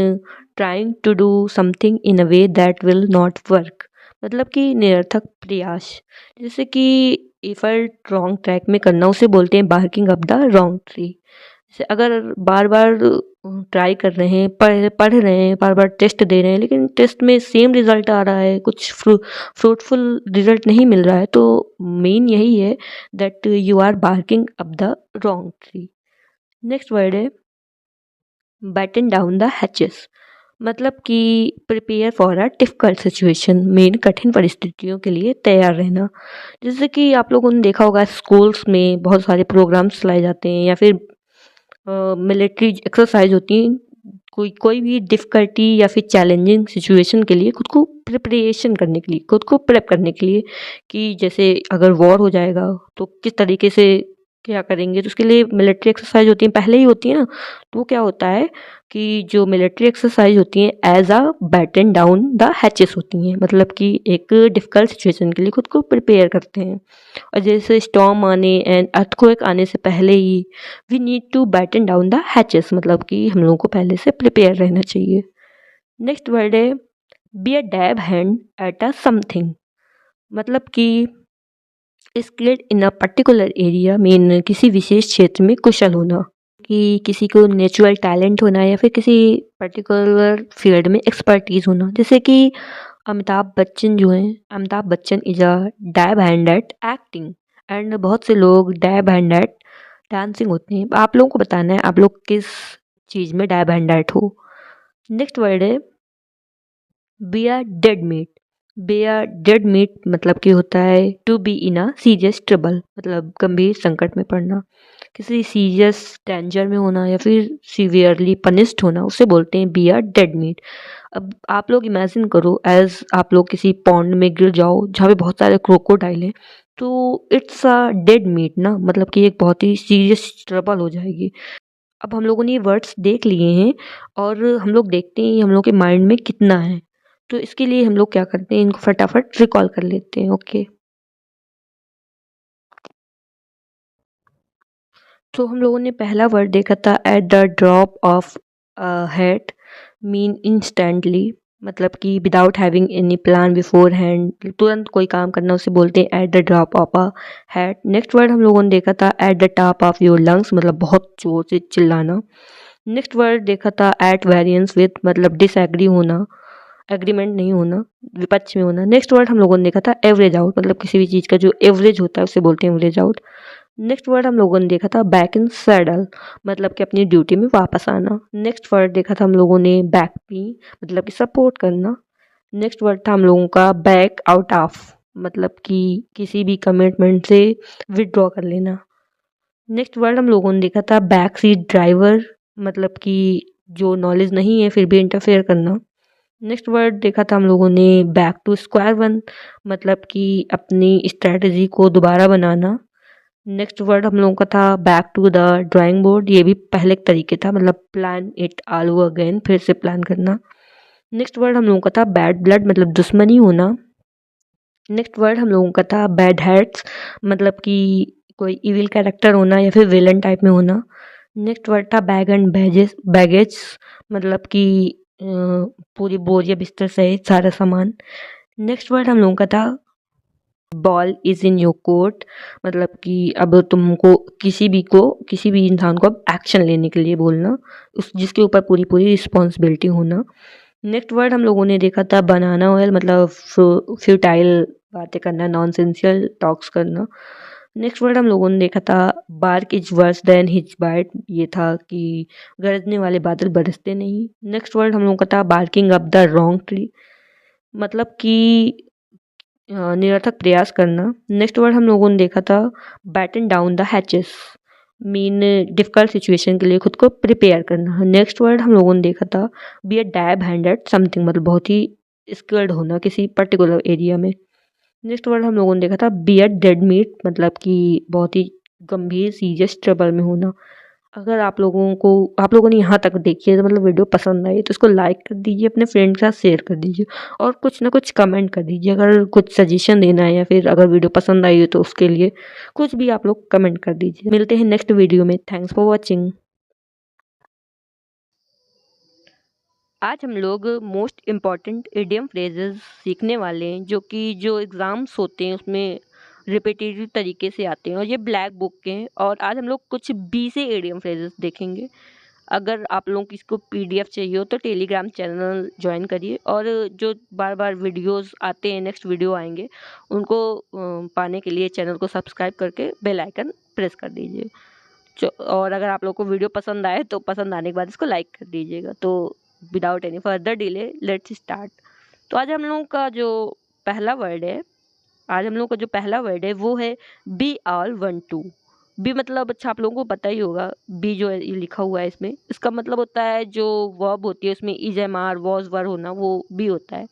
trying to do something in a way that will not work, मतलब कि निरर्थक प्रयास। जैसे कि एफर्ट रॉन्ग ट्रैक में करना, उसे बोलते हैं barking up the wrong tree. जैसे अगर बार बार ट्राई कर रहे हैं, पढ़ रहे हैं, बार बार टेस्ट दे रहे हैं, लेकिन टेस्ट में सेम रिजल्ट आ रहा है, कुछ फ्रूटफुल रिजल्ट नहीं मिल रहा है, तो मेन यही है that you are barking up the wrong tree. Next word है बैटन डाउन द हैचेस, मतलब कि prepare for a difficult situation, mean कठिन परिस्थितियों के लिए तैयार रहना। जैसे कि आप लोगों ने देखा होगा स्कूल्स में बहुत सारे प्रोग्राम्स चलाए जाते हैं या फिर मिलिट्री एक्सरसाइज होती हैं, कोई कोई भी डिफ़िकल्टी या फिर चैलेंजिंग सिचुएशन के लिए खुद को प्रिपरेशन करने के लिए, खुद को प्रेप करने के लिए, कि जैसे अगर वॉर हो जाएगा तो किस तरीके से क्या करेंगे, तो उसके लिए मिलिट्री एक्सरसाइज होती हैं, पहले ही होती है ना। तो वो क्या होता है कि जो मिलिट्री एक्सरसाइज होती हैं as a batten down the hatches होती हैं, मतलब कि एक डिफिकल्ट सिचुएशन के लिए खुद को प्रिपेयर करते हैं। और जैसे स्टॉर्म आने एंड अर्थक्वेक आने से पहले ही we need to batten down the hatches, मतलब कि हम लोगों को पहले से प्रिपेयर रहना चाहिए। नेक्स्ट वर्ड है be a dab hand at a something, मतलब कि skilled in a particular area, mean किसी विशेष क्षेत्र में कुशल होना, कि किसी को नेचुरल टैलेंट होना या फिर किसी पर्टिकुलर फील्ड में एक्सपर्टीज होना। जैसे कि अमिताभ बच्चन जो हैं, Amitabh Bachchan is a dab hand eight acting, and बहुत से लोग डैब हैंड एट डांसिंग होते हैं। आप लोगों को बताना है आप लोग किस चीज़ में डैब हैंड एट हो। नेक्स्ट वर्ड है be are dead meat. Be are dead meat मतलब कि होता है to be in a serious trouble, मतलब गंभीर संकट में पड़ना, किसी सीरियस डेंजर में होना या फिर सीवियरली पनिश्ड होना, उसे बोलते हैं बी आर डेड मीट। अब आप लोग इमेजिन करो एज आप लोग किसी पॉन्ड में गिर जाओ जहाँ पे बहुत सारे क्रोकोडाइल हैं, तो इट्स अ डेड मीट ना, मतलब कि एक बहुत ही सीरियस ट्रबल हो जाएगी। अब हम लोगों ने ये वर्ड्स देख लिए हैं और हम लोग देखते हैं हम लोग के माइंड में कितना है, तो इसके लिए हम लोग क्या करते हैं, इनको फटाफट रिकॉल कर लेते हैं। ओके, तो हम लोगों ने पहला वर्ड देखा था eight the drop of hat, mean instantly, मतलब कि without having any plan before hand, तुरंत कोई काम करना उसे बोलते हैं at the drop of a hat. Next word हम लोगों ने देखा था eight the top of your lungs, मतलब बहुत जोर से चिल्लाना। नेक्स्ट वर्ड देखा था एट वेरियंस विथ, मतलब डिसएग्री होना, एग्रीमेंट नहीं होना, विपक्ष में होना। नेक्स्ट वर्ड हम लोगों ने देखा था एवरेज आउट, मतलब किसी भी चीज़ का जो एवरेज होता है उसे बोलते हैं एवरेज आउट। नेक्स्ट वर्ड हम लोगों ने देखा था बैक इन सैडल, मतलब कि अपनी ड्यूटी में वापस आना। नेक्स्ट वर्ड देखा था हम लोगों ने बैक पी, मतलब कि सपोर्ट करना। नेक्स्ट वर्ड था हम लोगों का बैक आउट ऑफ, मतलब कि किसी भी कमिटमेंट से विड्रॉ कर लेना। नेक्स्ट वर्ड हम लोगों ने देखा था बैक सीट ड्राइवर, मतलब कि जो नॉलेज नहीं है फिर भी इंटरफेयर करना। नेक्स्ट वर्ड देखा था हम लोगों ने बैक टू स्क्वायर वन, मतलब कि अपनी स्ट्रेटजी को दोबारा बनाना। नेक्स्ट वर्ड हम लोगों का था back to the drawing board, ये भी पहले एक तरीके था, मतलब plan it all over again, फिर से प्लान करना। नेक्स्ट वर्ड हम लोगों का था बैड ब्लड, मतलब दुश्मनी होना। नेक्स्ट वर्ड हम लोगों का था बैड हैट्स, मतलब कि कोई इविल कैरेक्टर होना या फिर विलन टाइप में होना। नेक्स्ट वर्ड था बैग एंड बैजेस बैगेज, मतलब कि पूरी बोरिया बिस्तर सहित सारा सामान। नेक्स्ट वर्ड हम लोगों का था ball is in your court, मतलब कि अब तुमको किसी भी इंसान को अब एक्शन लेने के लिए बोलना, उस जिसके ऊपर पूरी पूरी रिस्पॉन्सिबिलिटी होना। नेक्स्ट वर्ड हम लोगों ने देखा था बनाना ऑयल, मतलब फ्यूटाइल बातें करना, नॉनसेंशियल टॉक्स करना। नेक्स्ट वर्ड हम लोगों ने देखा था bark is worse than his bite, ये था कि गरजने वाले बादल बरसते नहीं। नेक्स्ट वर्ड हम लोगों का था barking up the wrong tree, मतलब कि निरर्थक प्रयास करना। नेक्स्ट वर्ड हम लोगों ने देखा था batten down the hatches, mean difficult situation के लिए खुद को प्रिपेयर करना। नेक्स्ट वर्ड हम लोगों ने देखा था be a dab hand eight something, मतलब बहुत ही स्किल्ड होना किसी पर्टिकुलर एरिया में। नेक्स्ट वर्ड हम लोगों ने देखा था बी अ डेड मीट, मतलब कि बहुत ही गंभीर सीरियस ट्रबल में होना। अगर आप लोगों ने यहाँ तक देखी है तो मतलब वीडियो पसंद आई तो इसको लाइक कर दीजिए, अपने फ्रेंड के साथ शेयर कर दीजिए और कुछ ना कुछ कमेंट कर दीजिए। अगर कुछ सजेशन देना है या फिर अगर वीडियो पसंद आई हो तो उसके लिए कुछ भी आप लोग कमेंट कर दीजिए। मिलते हैं नेक्स्ट वीडियो में। Thanks for watching. आज हम लोग मोस्ट इम्पॉर्टेंट इडियम फ्रेजेस सीखने वाले हैं जो एग्ज़ाम्स होते हैं उसमें रिपीटेटिव तरीके से आते हैं और ये ब्लैक बुक के हैं। और आज हम लोग कुछ 20 इडियम फ्रेजेस देखेंगे। अगर आप लोगों को इसको पीडीएफ चाहिए हो तो टेलीग्राम चैनल ज्वाइन करिए और जो बार बार वीडियोस आते हैं, नेक्स्ट वीडियो आएंगे, उनको पाने के लिए चैनल को सब्सक्राइब करके बेल आइकन प्रेस कर दीजिए। और अगर आप लोग को वीडियो पसंद आए तो पसंद आने के बाद इसको लाइक कर दीजिएगा। तो without any further delay let's start. तो आज हम लोग का जो पहला वर्ड है वो है be all one two. Be मतलब अच्छा आप लोगों को पता ही होगा, बी जो है ये लिखा हुआ है इसमें, इसका मतलब होता है जो वर्ब होती है उसमें is am are was were होना, वो बी होता है।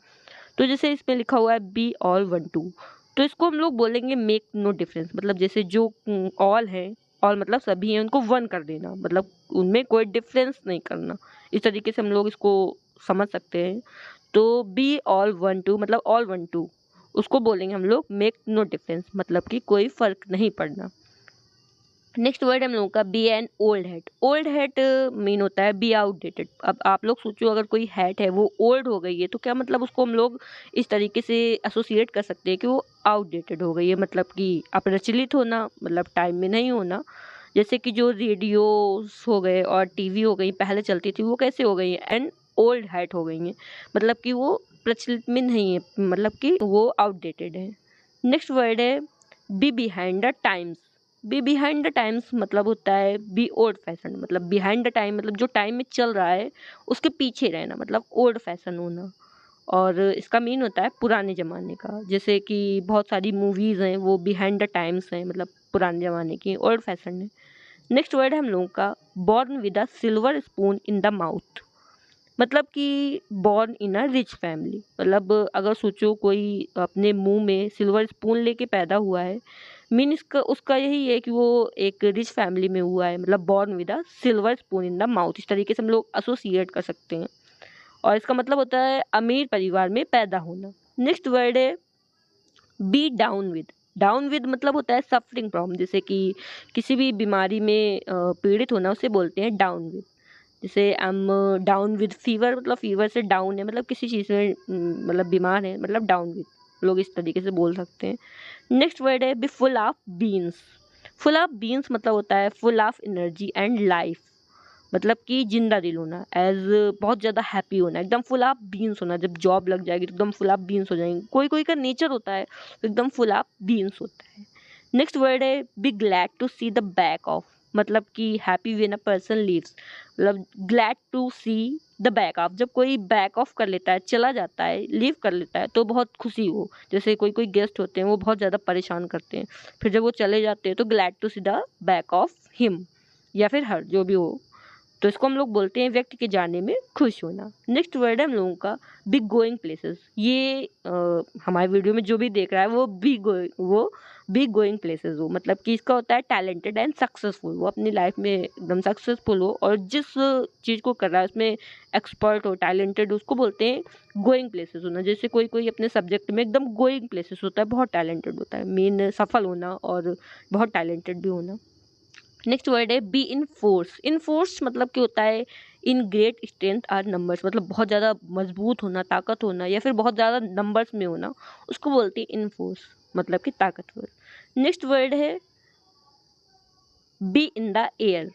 तो जैसे इसमें लिखा हुआ है बी ऑल वन टू, तो इसको हम लोग बोलेंगे मेक नो डिफरेंस, मतलब जैसे जो ऑल है, ऑल मतलब सभी हैं उनको वन कर देना, मतलब उनमें कोई डिफरेंस नहीं करना। इस तरीके से हम लोग इसको समझ सकते हैं। तो बी ऑल वन टू मतलब ऑल वन टू, उसको बोलेंगे हम लोग मेक नो डिफरेंस, मतलब कि कोई फर्क नहीं पड़ना। नेक्स्ट वर्ड हम लोगों का be an old hat. Old hat mean होता है बी आउटडेटेड। अब आप लोग सोचो अगर कोई हैट है वो ओल्ड हो गई है तो क्या मतलब उसको हम लोग इस तरीके से एसोसिएट कर सकते हैं कि वो आउटडेटेड हो गई है, मतलब कि अप्रचलित होना, मतलब टाइम में नहीं होना। जैसे कि जो रेडियोस हो गए और टीवी हो गई पहले चलती थी वो कैसे हो गई है, एंड ओल्ड हैट हो गई हैं, मतलब कि वो प्रचलित में नहीं है, मतलब कि वो आउटडेटेड है। नेक्स्ट वर्ड है be behind the times. Be behind the times मतलब होता है बी ओल्ड फैशन, मतलब बिहाइंड द टाइम मतलब जो टाइम में चल रहा है उसके पीछे रहना, मतलब ओल्ड फैशन होना। और इसका मीन होता है पुराने ज़माने का, जैसे कि बहुत सारी मूवीज़ हैं वो बिहाइंड द टाइम्स हैं, मतलब पुराने ज़माने की, ओल्ड फैशन है। नेक्स्ट वर्ड है हम लोगों का born with a silver spoon in the mouth. मतलब कि born in a rich family, मतलब अगर सोचो कोई अपने मुंह में सिल्वर स्पून लेके पैदा हुआ है, मीन इसका उसका यही है कि वो एक रिच फैमिली में हुआ है, मतलब born with a silver spoon in the mouth, इस तरीके से हम लोग एसोसिएट कर सकते हैं। और इसका मतलब होता है अमीर परिवार में पैदा होना। नेक्स्ट वर्ड है be down with. Down with मतलब होता है सफरिंग फ्रॉम, जैसे कि किसी भी बीमारी में पीड़ित होना उसे बोलते हैं डाउन विद। जैसे I am down with fever, मतलब फीवर से डाउन है, मतलब किसी चीज़ में मतलब बीमार है, मतलब डाउन विद, लोग इस तरीके से बोल सकते हैं। नेक्स्ट वर्ड है be full of beans. Full of beans मतलब होता है full of energy and life, मतलब कि जिंदा दिल होना, एज बहुत ज़्यादा हैप्पी होना, एकदम फुल ऑफ बीन्स होना। जब जॉब लग जाएगी तो एकदम फुल ऑफ बीन्स हो जाएंगे, कोई कोई का नेचर होता है तो एकदम फुल ऑफ बीन्स होता है। नेक्स्ट वर्ड है be glad to see the back of, मतलब कि happy when a person leaves, मतलब glad to see the back of, जब कोई बैक ऑफ कर लेता है, चला जाता है, लीव कर लेता है तो बहुत खुशी हो। जैसे कोई कोई गेस्ट होते हैं वो बहुत ज़्यादा परेशान करते हैं, फिर जब वो चले जाते हैं तो glad to see the back of him या फिर हर, जो भी हो। तो इसको हम लोग बोलते हैं व्यक्ति के जाने में खुश होना। नेक्स्ट वर्ड है हम लोगों का बिग गोइंग प्लेसेस। ये हमारे वीडियो में जो भी देख रहा है वो बिग गोइंग प्लेसेस हो, मतलब कि इसका होता है टैलेंटेड एंड सक्सेसफुल, वो अपनी लाइफ में एकदम सक्सेसफुल हो और जिस चीज़ को कर रहा है उसमें एक्सपर्ट हो, टैलेंटेड हो, उसको बोलते हैं गोइंग प्लेसेस होना। जैसे कोई कोई अपने सब्जेक्ट में एकदम गोइंग प्लेसेस होता है, बहुत टैलेंटेड होता है, मेन सफल होना और बहुत टैलेंटेड भी होना। नेक्स्ट वर्ड है be in force. In force मतलब कि होता है in great strength or numbers, मतलब बहुत ज़्यादा मजबूत होना, ताकत होना, या फिर बहुत ज़्यादा नंबर्स में होना, उसको बोलते हैं इन फोर्स, मतलब कि ताकतवर। नेक्स्ट वर्ड है be in the air.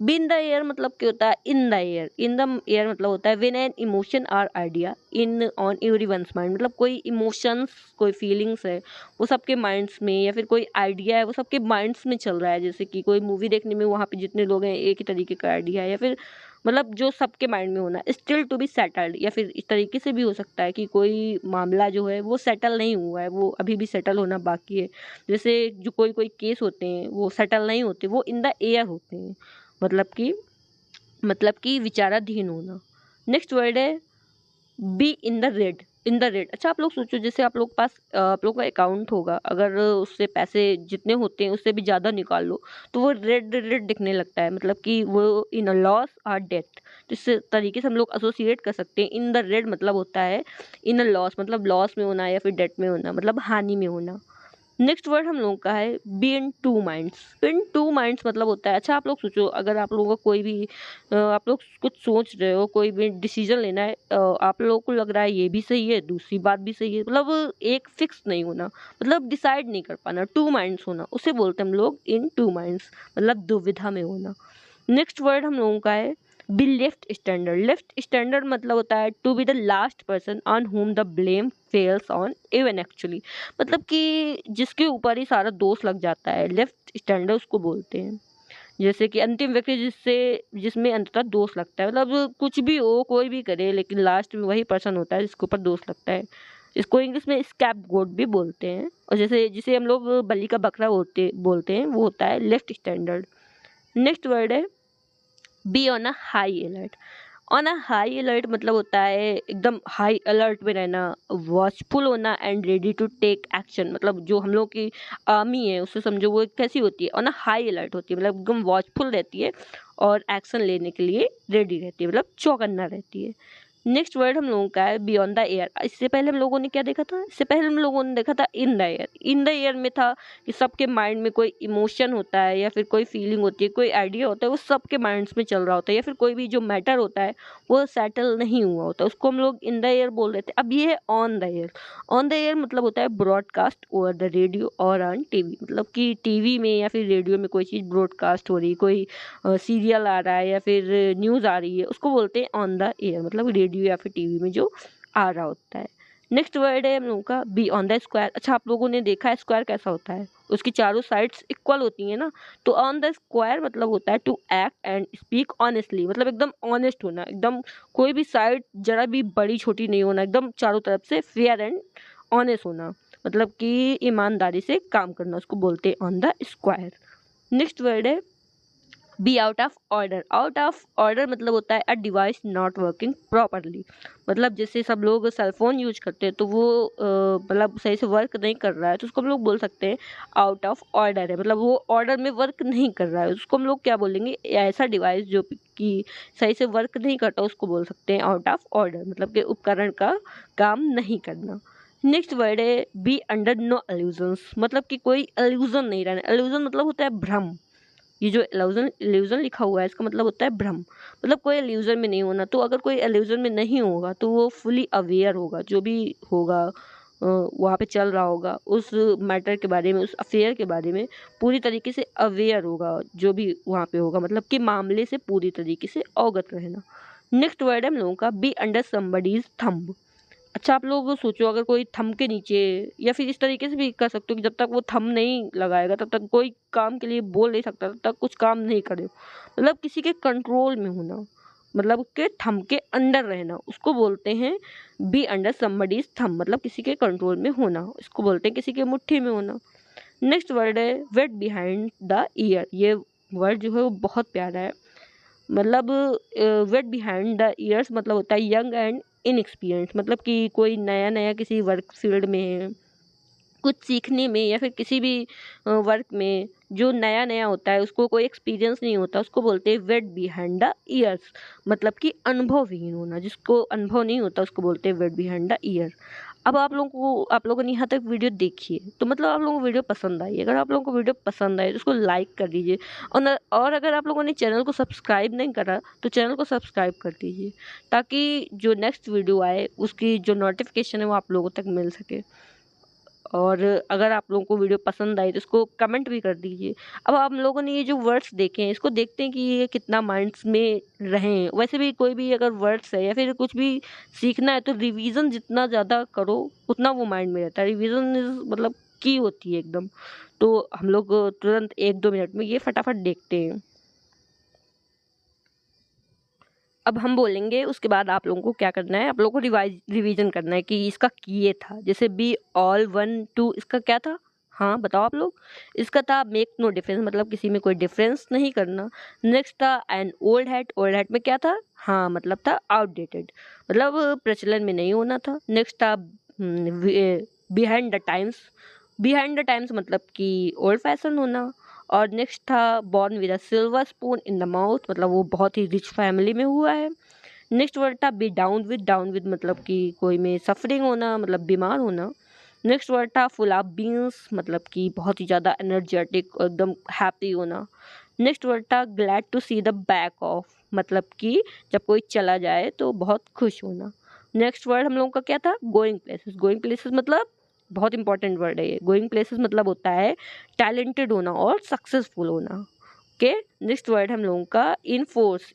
Be in the air मतलब क्या होता है in the air. In the air मतलब होता है when an emotion or idea in on everyone's mind, मतलब कोई इमोशंस, कोई फीलिंग्स है वो सबके माइंड्स में, या फिर कोई आइडिया है वो सबके माइंड्स में चल रहा है। जैसे कि कोई मूवी देखने में वहाँ पे जितने लोग हैं एक ही तरीके का आइडिया है, या फिर मतलब जो सबके माइंड में होना, स्टिल टू बी सेटल्ड, या फिर इस तरीके से भी हो सकता है कि कोई मामला जो है वो सेटल नहीं हुआ है, वो अभी भी सेटल होना बाकी है। जैसे जो कोई कोई केस होते हैं वो सेटल नहीं होते, वो इन द एयर होते हैं, मतलब कि विचाराधीन होना। नेक्स्ट वर्ड है be in the red. In the red, अच्छा आप लोग सोचो जैसे आप लोग के पास आप लोग का अकाउंट होगा, अगर उससे पैसे जितने होते हैं उससे भी ज़्यादा निकाल लो तो वो रेड रेड दिखने लगता है, मतलब कि वो इन अ लॉस और डेथ। तो इस तरीके से हम लोग एसोसिएट कर सकते हैं इन द रेड मतलब होता है इन अ लॉस, मतलब लॉस में होना, या फिर डेथ में होना, मतलब हानि में होना। नेक्स्ट वर्ड हम लोगों का है be in two minds. In two minds मतलब होता है, अच्छा आप लोग सोचो अगर आप लोगों का कोई भी आप लोग कुछ सोच रहे हो, कोई भी डिसीजन लेना है, आप लोगों को लग रहा है ये भी सही है दूसरी बात भी सही है, मतलब एक फिक्स नहीं होना, मतलब डिसाइड नहीं कर पाना, टू माइंड्स होना, उसे बोलते हैं हम लोग इन टू माइंड्स, मतलब दुविधा में होना। नेक्स्ट वर्ड हम लोगों का है be left standard. Left standard मतलब होता है to be the last person on whom the blame falls on even actually, मतलब कि जिसके ऊपर ही सारा दोष लग जाता है, लेफ्ट स्टैंडर्ड उसको बोलते हैं। जैसे कि अंतिम व्यक्ति जिसमें अंततः दोष लगता है, मतलब कुछ भी हो कोई भी करे लेकिन लास्ट में वही पर्सन होता है जिसके ऊपर दोष लगता है। इसको इंग्लिश में स्कैप गोट भी बोलते हैं, और जैसे जिसे हम लोग बलि का बकरा बोलते हैं वो होता है लेफ्ट स्टैंडर्ड। नेक्स्ट वर्ड है be on a high alert. On a high alert मतलब होता है एकदम हाई अलर्ट में रहना, वॉचफुल होना and ready to take action. मतलब जो हम लोग की आर्मी है उससे समझो वो कैसी होती है, ऑन अ हाई अलर्ट होती है, मतलब एकदम वॉचफुल रहती है और एक्शन लेने के लिए रेडी रहती है, मतलब चौकन्ना रहती है। नेक्स्ट वर्ड हम लोगों का है बियॉन्ड द एयर। इससे पहले हम लोगों ने क्या देखा था, इससे पहले हम लोगों ने देखा था इन the air. In the air में था कि सबके माइंड में कोई इमोशन होता है या फिर कोई फीलिंग होती है, कोई आइडिया होता है, वो सबके माइंड्स में चल रहा होता है, या फिर कोई भी जो मैटर होता है वो सेटल नहीं हुआ होता, उसको हम लोग इन द एयर बोल रहे थे। अब ये है on the air. On the air मतलब होता है ब्रॉडकास्ट ओवर द रेडियो और ऑन टीवी, मतलब कि टीवी में या फिर रेडियो में कोई चीज़ ब्रॉडकास्ट हो रही, कोई सीरियल आ रहा है या फिर न्यूज़ आ रही है, उसको बोलते हैं ऑन द एयर, मतलब रेडियो या फिर टीवी में जो आ रहा होता है। नेक्स्ट वर्ड है हम लोगों का बी ऑन द स्क्वायर। अच्छा, आप लोगों ने देखा है स्क्वायर कैसा होता है, उसकी चारों साइड्स इक्वल होती हैं ना। तो ऑन द स्क्वायर मतलब होता है to act and speak honestly, मतलब एकदम ऑनेस्ट होना, एकदम कोई भी साइड जरा भी बड़ी छोटी नहीं होना, एकदम चारों तरफ से फेयर एंड ऑनेस्ट होना, मतलब कि ईमानदारी से काम करना, उसको बोलते हैं on the square. Next word है be out of order. Out of order मतलब होता है a device not working properly, मतलब जैसे सब लोग सेल फोन यूज करते हैं तो वो मतलब सही से वर्क नहीं कर रहा है, तो उसको हम लोग बोल सकते हैं आउट ऑफ ऑर्डर है, मतलब वो ऑर्डर में वर्क नहीं कर रहा है, उसको हम लोग क्या बोलेंगे, ऐसा डिवाइस जो कि सही से वर्क नहीं करता उसको बोल सकते हैं आउट ऑफ ऑर्डर, मतलब कि उपकरण का काम नहीं करना। नेक्स्ट वर्ड है बी अंडर नो एल्यूजन्स, मतलब कि कोई एल्यूजन नहीं रहना। एल्यूजन मतलब होता है भ्रम। ये जो इल्यूजन इल्यूजन लिखा हुआ है इसका मतलब होता है भ्रम, मतलब कोई इल्यूजन में नहीं होना। तो अगर कोई इल्यूजन में नहीं होगा तो वो फुली अवेयर होगा, जो भी होगा वहाँ पे चल रहा होगा उस मैटर के बारे में, उस अफेयर के बारे में पूरी तरीके से अवेयर होगा, जो भी वहाँ पे होगा, मतलब कि मामले से पूरी तरीके से अवगत रहना। नेक्स्ट वर्ड है हम लोगों का बी अंडर समबडीज थंब। अच्छा, आप लोग सोचो अगर कोई थंब के नीचे, या फिर इस तरीके से भी कर सकते हो कि जब तक वो थंब नहीं लगाएगा तब तक कोई काम के लिए बोल नहीं सकता, तब तक कुछ काम नहीं करे, मतलब किसी के कंट्रोल में होना, मतलब के थंब के अंडर रहना, उसको बोलते हैं बी अंडर समबडीज थंब, मतलब किसी के कंट्रोल में होना, इसको बोलते हैं किसी के मुट्ठी में होना। नेक्स्ट वर्ड है वेट बिहाइंड द ईयर। ये वर्ड जो है वो बहुत प्यारा है, मतलब वेट बिहाइंड द ईयर्स मतलब होता है यंग एंड इनएक्सपीरियंस, मतलब कि कोई नया नया किसी वर्क फील्ड में है, कुछ सीखने में या फिर किसी भी वर्क में जो नया नया होता है, उसको कोई एक्सपीरियंस नहीं होता, उसको बोलते हैं वेट बिहाइंड द ईयर्स, मतलब कि अनुभवहीन होना, जिसको अनुभव नहीं होता उसको बोलते हैं वेट बिहाइंड द ईयर। अब आप लोगों ने यहाँ तक वीडियो देखी है तो मतलब आप लोगों को वीडियो पसंद आई है। अगर आप लोगों को वीडियो पसंद आई तो उसको लाइक कर दीजिए, और अगर आप लोगों ने चैनल को सब्सक्राइब नहीं करा तो चैनल को सब्सक्राइब कर दीजिए, ताकि जो नेक्स्ट वीडियो आए उसकी जो नोटिफिकेशन है वो आप लोगों तक मिल सके। और अगर आप लोगों को वीडियो पसंद आई तो इसको कमेंट भी कर दीजिए। अब आप लोगों ने ये जो वर्ड्स देखे हैं इसको देखते हैं कि ये कितना माइंड्स में रहे हैं। वैसे भी कोई भी अगर वर्ड्स है या फिर कुछ भी सीखना है तो रिवीजन जितना ज़्यादा करो उतना वो माइंड में रहता है। रिवीजन इज मतलब की होती है एकदम। तो हम लोग तुरंत 1-2 मिनट में ये फटाफट देखते हैं। अब हम बोलेंगे उसके बाद आप लोगों को क्या करना है, आप लोगों को रिवीजन करना है कि इसका ये था, जैसे बी ऑल 1 2 इसका क्या था, हाँ बताओ आप लोग। इसका था मेक नो डिफरेंस, मतलब किसी में कोई डिफरेंस नहीं करना। नेक्स्ट था एन ओल्ड हैट में क्या था, हाँ मतलब था आउटडेटेड, मतलब प्रचलन में नहीं होना था। नेक्स्ट था behind the times. Behind the times मतलब कि ओल्ड फैशन होना। और नेक्स्ट था born with a silver spoon in the mouth, मतलब वो बहुत ही रिच फैमिली में हुआ है। नेक्स्ट वर्ड था बी डाउन विद मतलब कि कोई में सफरिंग होना, मतलब बीमार होना। नेक्स्ट वर्ड था फुल ऑफ बीन्स, मतलब कि बहुत ही ज़्यादा एनर्जेटिक और एकदम हैप्पी होना। नेक्स्ट वर्ड था glad to see the back of, मतलब कि जब कोई चला जाए तो बहुत खुश होना। नेक्स्ट वर्ड हम लोगों का क्या था, गोइंग प्लेसेस मतलब बहुत इंपॉर्टेंट वर्ड है ये। गोइंग प्लेसेस मतलब होता है टैलेंटेड होना और सक्सेसफुल होना। ओके, नेक्स्ट वर्ड हम लोगों का इनफोर्स,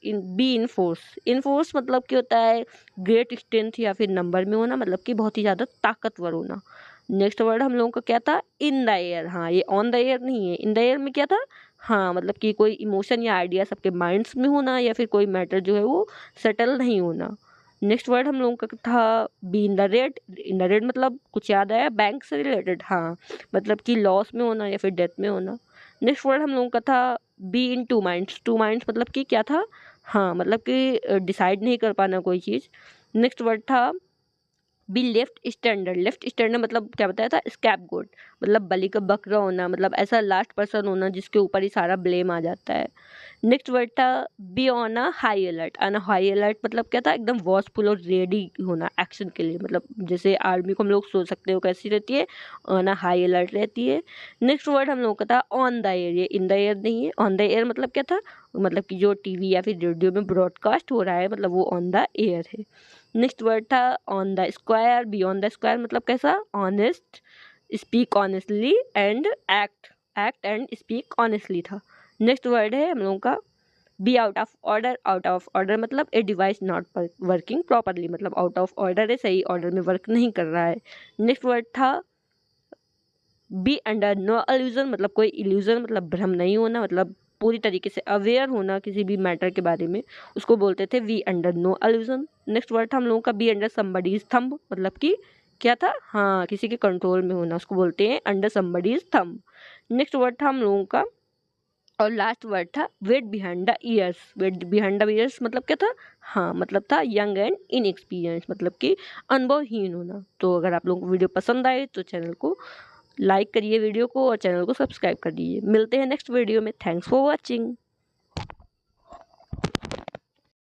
इनफोर्स मतलब क्या होता है ग्रेट स्ट्रेंथ या फिर नंबर में होना, मतलब कि बहुत ही ज़्यादा ताकतवर होना। नेक्स्ट वर्ड हम लोगों का क्या था, इन द एयर, हाँ ये ऑन द एयर नहीं है, इन द एयर में क्या था, हाँ मतलब कि कोई इमोशन या आइडिया सबके माइंड्स में होना या फिर कोई मैटर जो है वो सेटल नहीं होना। नेक्स्ट वर्ड हम लोगों का था B in the red. In the red मतलब कुछ याद आया, बैंक से रिलेटेड, हाँ मतलब कि लॉस में होना या फिर डेथ में होना। नेक्स्ट वर्ड हम लोगों का था be in two minds. Two minds मतलब कि क्या था, हाँ, मतलब कि डिसाइड नहीं कर पाना कोई चीज़। नेक्स्ट वर्ड था B left standard. Left standard मतलब क्या बताया था, स्कैपगोट, मतलब बलि का बकरा होना, मतलब ऐसा लास्ट पर्सन होना जिसके ऊपर ही सारा ब्लेम आ जाता है। नेक्स्ट वर्ड था be on a high alert. On a high alert मतलब क्या था, एकदम वॉचफुल और रेडी होना एक्शन के लिए, मतलब जैसे आर्मी को हम लोग सोच सकते हो कैसी रहती है, ऑन अ हाई अलर्ट रहती है। नेक्स्ट वर्ड हम लोग का था ऑन द एयर। ये इन द एयर नहीं है, ऑन द एयर मतलब क्या था, मतलब कि जो टीवी या फिर रेडियो में ब्रॉडकास्ट हो रहा है, मतलब वो ऑन द एयर है। नेक्स्ट वर्ड था on the square. Beyond the square मतलब कैसा, honest, speak honestly and act and speak honestly था। नेक्स्ट वर्ड है हम लोगों का be out of order. Out of order मतलब a device not working properly, मतलब आउट ऑफ ऑर्डर है, सही ऑर्डर में वर्क नहीं कर रहा है। नेक्स्ट वर्ड था बी अंडर नो इल्यूजन, मतलब कोई इल्यूजन मतलब भ्रम नहीं होना, मतलब पूरी तरीके से अवेयर होना किसी भी मैटर के बारे में, उसको बोलते थे we under no illusion. Next word था हम लोगों का बी अंडर समबडीज थंब, मतलब कि क्या था, हाँ किसी के कंट्रोल में होना, उसको बोलते हैं under somebody's thumb. Next word था हम लोगों का, और लास्ट वर्ड था wet behind the ears. Wet behind the ears मतलब क्या था, हाँ मतलब था यंग एंड इनएक्सपीरियंस, मतलब कि अनुभवहीन होना। तो अगर आप लोगों को वीडियो पसंद आए तो चैनल को लाइक करिए वीडियो को, और चैनल को सब्सक्राइब कर दीजिए। मिलते हैं नेक्स्ट वीडियो में। Thanks for watching.